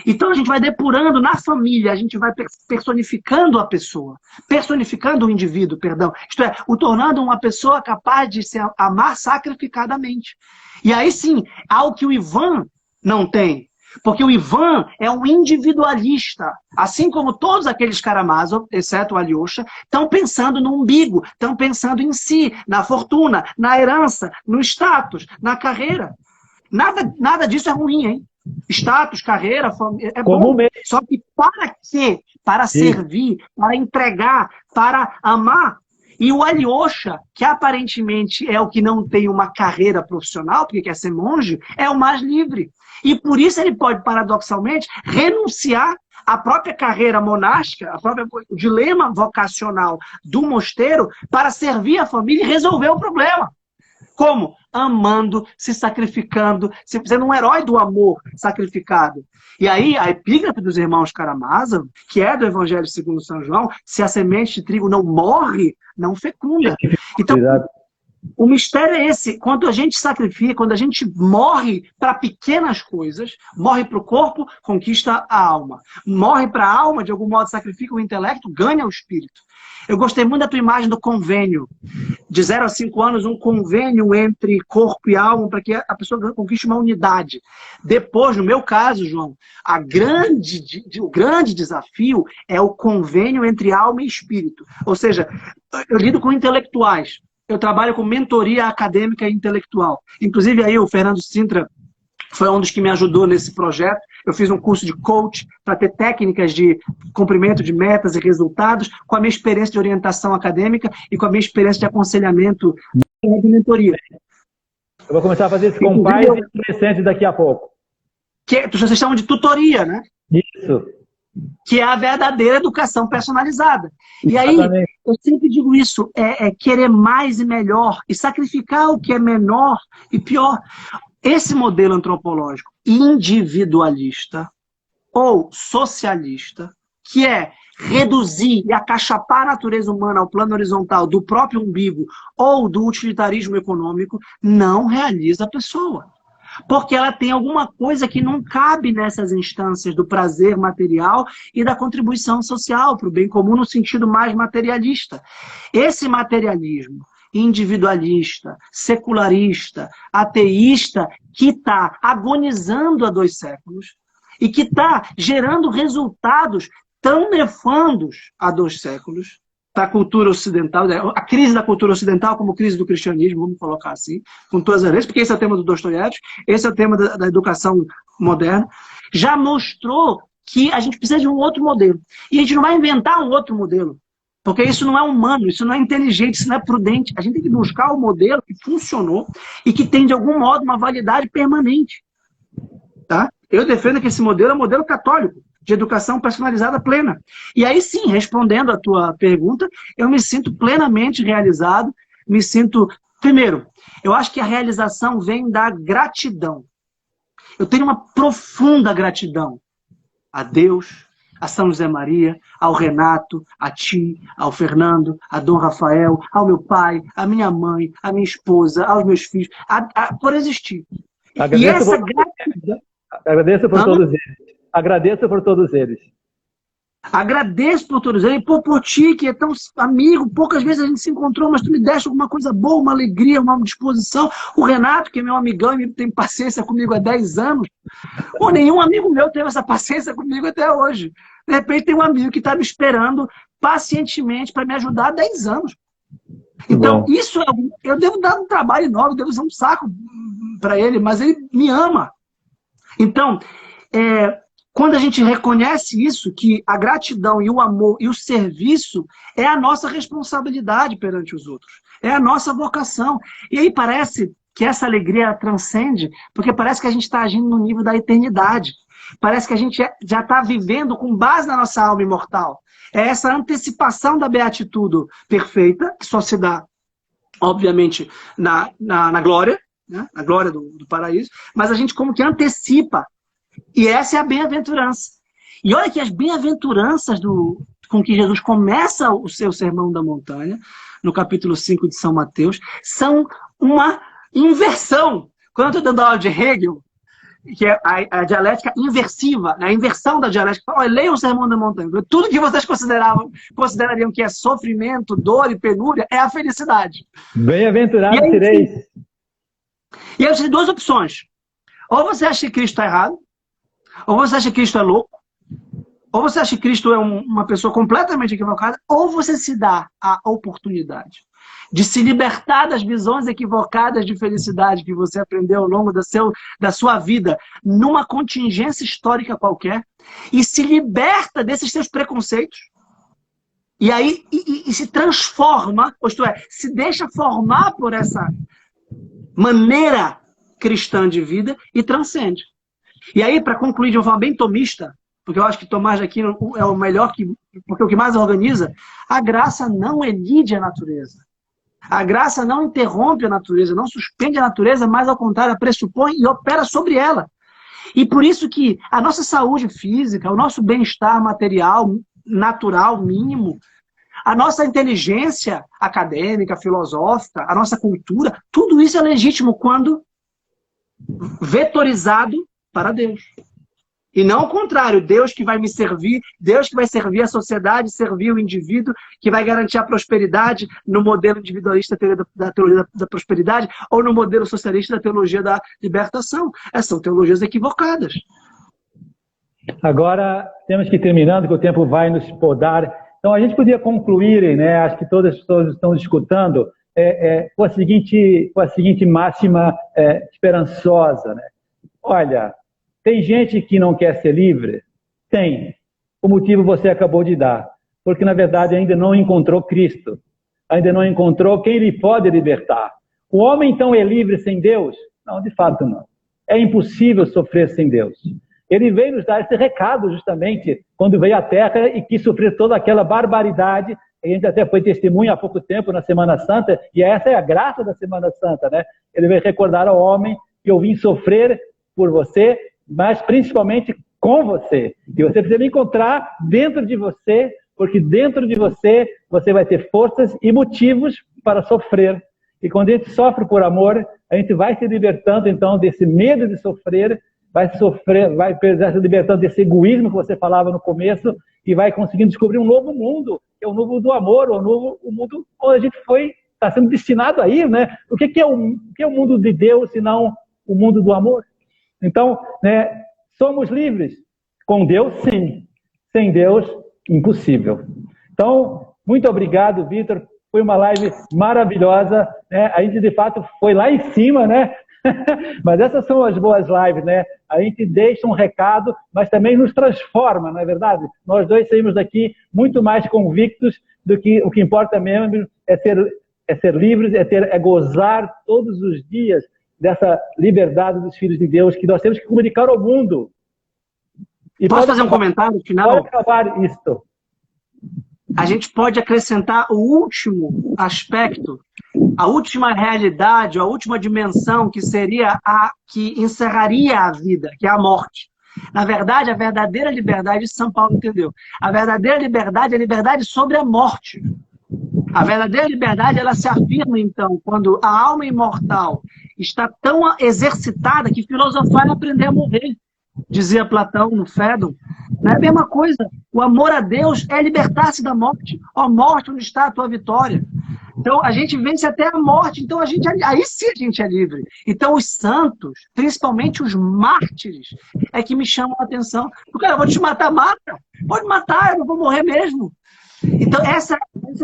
Então a gente vai depurando na família, a gente vai personificando a pessoa, personificando o indivíduo, perdão. Isto é, o tornando uma pessoa capaz de se amar sacrificadamente. E aí sim, algo que o Ivan não tem. Porque o Ivan é um individualista. Assim como todos aqueles Karamazov, exceto o Alyosha, estão pensando no umbigo, estão pensando em si, na fortuna, na herança, no status, na carreira. Nada disso é ruim, hein? Status, carreira, família, é bom. Só que para quê? Para servir, para entregar, para amar. E o Alyosha, que aparentemente é o que não tem uma carreira profissional, porque quer ser monge, é o mais livre. E por isso ele pode, paradoxalmente, renunciar à própria carreira monástica, o dilema vocacional do mosteiro, para servir a família e resolver o problema. Como? Amando, se sacrificando, sendo um herói do amor sacrificado. E aí, a epígrafe dos irmãos Karamazov, que é do Evangelho segundo São João, se a semente de trigo não morre, não fecunda. Então, o mistério é esse. Quando a gente sacrifica, quando a gente morre para pequenas coisas, morre para o corpo, conquista a alma. Morre para a alma, de algum modo sacrifica o intelecto, ganha o espírito. Eu gostei muito da tua imagem do convênio. De 0 a 5 anos, um convênio entre corpo e alma para que a pessoa conquiste uma unidade. Depois, no meu caso, João, o grande desafio é o convênio entre alma e espírito. Ou seja, eu lido com intelectuais. Eu trabalho com mentoria acadêmica e intelectual. Inclusive, aí o Fernando Sintra foi um dos que me ajudou nesse projeto. Eu fiz um curso de coach para ter técnicas de cumprimento de metas e resultados com a minha experiência de orientação acadêmica e com a minha experiência de aconselhamento de mentoria. Eu vou começar a fazer isso com pais e adolescentes daqui a pouco. Que vocês chamam de tutoria, né? Isso. Que é a verdadeira educação personalizada. E aí, eu sempre digo isso, é querer mais e melhor, e sacrificar o que é menor e pior. Esse modelo antropológico individualista ou socialista, que é reduzir e acachapar a natureza humana ao plano horizontal do próprio umbigo ou do utilitarismo econômico, não realiza a pessoa. Porque ela tem alguma coisa que não cabe nessas instâncias do prazer material e da contribuição social para o bem comum no sentido mais materialista. Esse materialismo individualista, secularista, ateísta, que está agonizando há 2 séculos e que está gerando resultados tão nefandos há 2 séculos para a cultura ocidental, a crise da cultura ocidental como crise do cristianismo, vamos colocar assim, com todas as vezes, porque esse é o tema do Dostoiévski, esse é o tema da educação moderna, já mostrou que a gente precisa de um outro modelo. E a gente não vai inventar um outro modelo. Porque isso não é humano, isso não é inteligente, isso não é prudente. A gente tem que buscar o modelo que funcionou e que tem, de algum modo, uma validade permanente. Tá? Eu defendo que esse modelo é o modelo católico, de educação personalizada plena. E aí sim, respondendo à tua pergunta, eu me sinto plenamente realizado, me sinto... Primeiro, eu acho que a realização vem da gratidão. Eu tenho uma profunda gratidão a Deus, a São José Maria, ao Renato, a ti, ao Fernando, a Dom Rafael, ao meu pai, à minha mãe, à minha esposa, aos meus filhos, por existir. Agradeço, e essa gratidão... Agradeço por todos eles. Agradeço por todos eles. Agradeço por todos eles, por ti, que é tão amigo, poucas vezes a gente se encontrou, mas tu me deste alguma coisa boa, uma alegria, uma disposição. O Renato, que é meu amigão e tem paciência comigo há 10 anos. Pô, nenhum amigo meu teve essa paciência comigo até hoje. De repente tem um amigo que está me esperando pacientemente para me ajudar há 10 anos. Então, isso eu devo dar um trabalho enorme, devo usar um saco para ele, mas ele me ama. Então, quando a gente reconhece isso, que a gratidão e o amor e o serviço é a nossa responsabilidade perante os outros. É a nossa vocação. E aí parece que essa alegria transcende, porque parece que a gente está agindo no nível da eternidade. Parece que a gente já está vivendo com base na nossa alma imortal. É essa antecipação da beatitude perfeita, que só se dá, obviamente, na glória, né? Na glória do paraíso, mas a gente como que antecipa. E essa é a bem-aventurança. E olha que as bem-aventuranças com que Jesus começa o seu Sermão da Montanha, no capítulo 5 de São Mateus, são uma inversão. Quando eu estou dando aula de Hegel, que é a dialética inversiva, a inversão da dialética, olha, leiam o Sermão da Montanha. Tudo que vocês considerariam que é sofrimento, dor e penúria, é a felicidade. Bem-aventurado sereis. E aí você tem 2 opções. Ou você acha que Cristo está errado, ou você acha que Cristo é louco, ou você acha que Cristo é uma pessoa completamente equivocada, ou você se dá a oportunidade de se libertar das visões equivocadas de felicidade que você aprendeu ao longo da sua vida, numa contingência histórica qualquer, e se liberta desses seus preconceitos, e aí e se transforma, isto é, se deixa formar por essa maneira cristã de vida e transcende. E aí, para concluir de uma forma bem tomista, porque eu acho que Tomás de Aquino é o melhor, porque o que mais organiza, a graça não elide a natureza. A graça não interrompe a natureza, não suspende a natureza, mas ao contrário, a pressupõe e opera sobre ela. E por isso que a nossa saúde física, o nosso bem-estar material, natural, mínimo, a nossa inteligência acadêmica, filosófica, a nossa cultura, tudo isso é legítimo quando vetorizado para Deus. E não o contrário, Deus que vai me servir, Deus que vai servir a sociedade, servir o indivíduo, que vai garantir a prosperidade no modelo individualista da teologia da prosperidade, ou no modelo socialista da teologia da libertação. Essas são teologias equivocadas. Agora, temos que ir terminando, que o tempo vai nos podar. Então, a gente podia concluir, né, acho que todas as pessoas estão escutando, com a seguinte máxima esperançosa. Né? Olha, tem gente que não quer ser livre? Tem. O motivo você acabou de dar. Porque, na verdade, ainda não encontrou Cristo. Ainda não encontrou quem lhe pode libertar. O homem, então, é livre sem Deus? Não, de fato, não. É impossível sofrer sem Deus. Ele veio nos dar esse recado, justamente, quando veio à Terra e quis sofrer toda aquela barbaridade. A gente até foi testemunha há pouco tempo na Semana Santa, e essa é a graça da Semana Santa, né? Ele veio recordar ao homem que eu vim sofrer por você, mas principalmente com você. E você precisa me encontrar dentro de você, porque dentro de você, você vai ter forças e motivos para sofrer. E quando a gente sofre por amor, a gente vai se libertando, então, desse medo de sofrer, vai se libertando desse egoísmo que você falava no começo, e vai conseguindo descobrir um novo mundo, que é o mundo do amor, o mundo onde a gente está sendo destinado a ir, né? O que é o mundo de Deus, se não o mundo do amor? Então, né, somos livres. Com Deus, sim. Sem Deus, impossível. Então, muito obrigado, Vitor. Foi uma live maravilhosa, né? A gente, de fato, foi lá em cima, né? Mas essas são as boas lives, né? A gente deixa um recado, mas também nos transforma, não é verdade? Nós dois saímos daqui muito mais convictos do que o que importa mesmo é ser livres, é gozar todos os dias dessa liberdade dos filhos de Deus que nós temos que comunicar ao mundo. E posso fazer um comentário final? Pode acabar isto. A gente pode acrescentar o último aspecto, a última realidade, a última dimensão, que seria a que encerraria a vida, que é a morte. Na verdade, a verdadeira liberdade, São Paulo entendeu, a verdadeira liberdade é a liberdade sobre a morte. A verdadeira liberdade, ela se afirma, então, quando a alma imortal está tão exercitada que filosofar é aprender a morrer, dizia Platão no Fédon. Não é a mesma coisa. O amor a Deus é libertar-se da morte. Ó morte, onde está a tua vitória? Então, a gente vence até a morte. Então, aí sim a gente é livre. Então, os santos, principalmente os mártires, é que me chamam a atenção. Porque, cara, eu vou te matar, mata. Pode matar, eu não vou morrer mesmo. Então, essa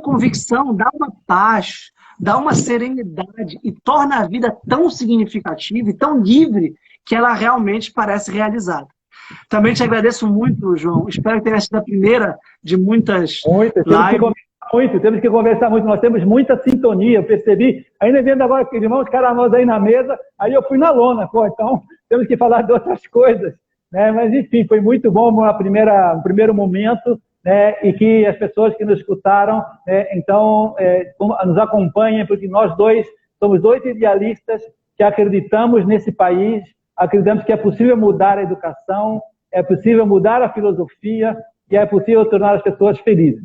convicção dá uma paz, dá uma serenidade e torna a vida tão significativa e tão livre que ela realmente parece realizada. Também te agradeço muito, João. Espero que tenha sido a primeira de muitas lives. Temos que conversar muito. Nós temos muita sintonia, eu percebi. Ainda vendo agora aqueles irmãos caravós aí na mesa, aí eu fui na lona. Pô, então, temos que falar de outras coisas. Né? Mas, enfim, foi muito bom no primeiro momento, né? E que as pessoas que nos escutaram, né, então, nos acompanhem, porque nós dois somos dois idealistas que acreditamos nesse país, acreditamos que é possível mudar a educação, é possível mudar a filosofia e é possível tornar as pessoas felizes.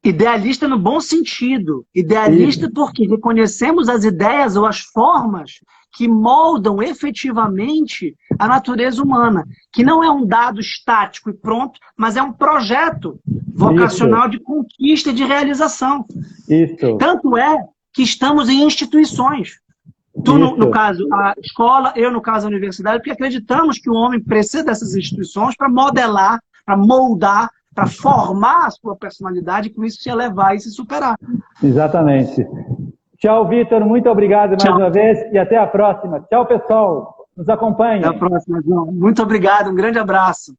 Idealista no bom sentido. Idealista Isso. Porque reconhecemos as ideias ou as formas que moldam efetivamente a natureza humana, que não é um dado estático e pronto, mas é um projeto vocacional Isso. De conquista e de realização. Isso. Tanto é que estamos em instituições. Tu, no caso, a escola, eu, no caso, a universidade, porque acreditamos que o homem precisa dessas instituições para modelar, para moldar, para formar a sua personalidade e com isso se elevar e se superar. Exatamente. Tchau, Vitor. Muito obrigado mais uma vez e até a próxima. Tchau, pessoal. Nos acompanhem. Até a próxima, João. Muito obrigado. Um grande abraço.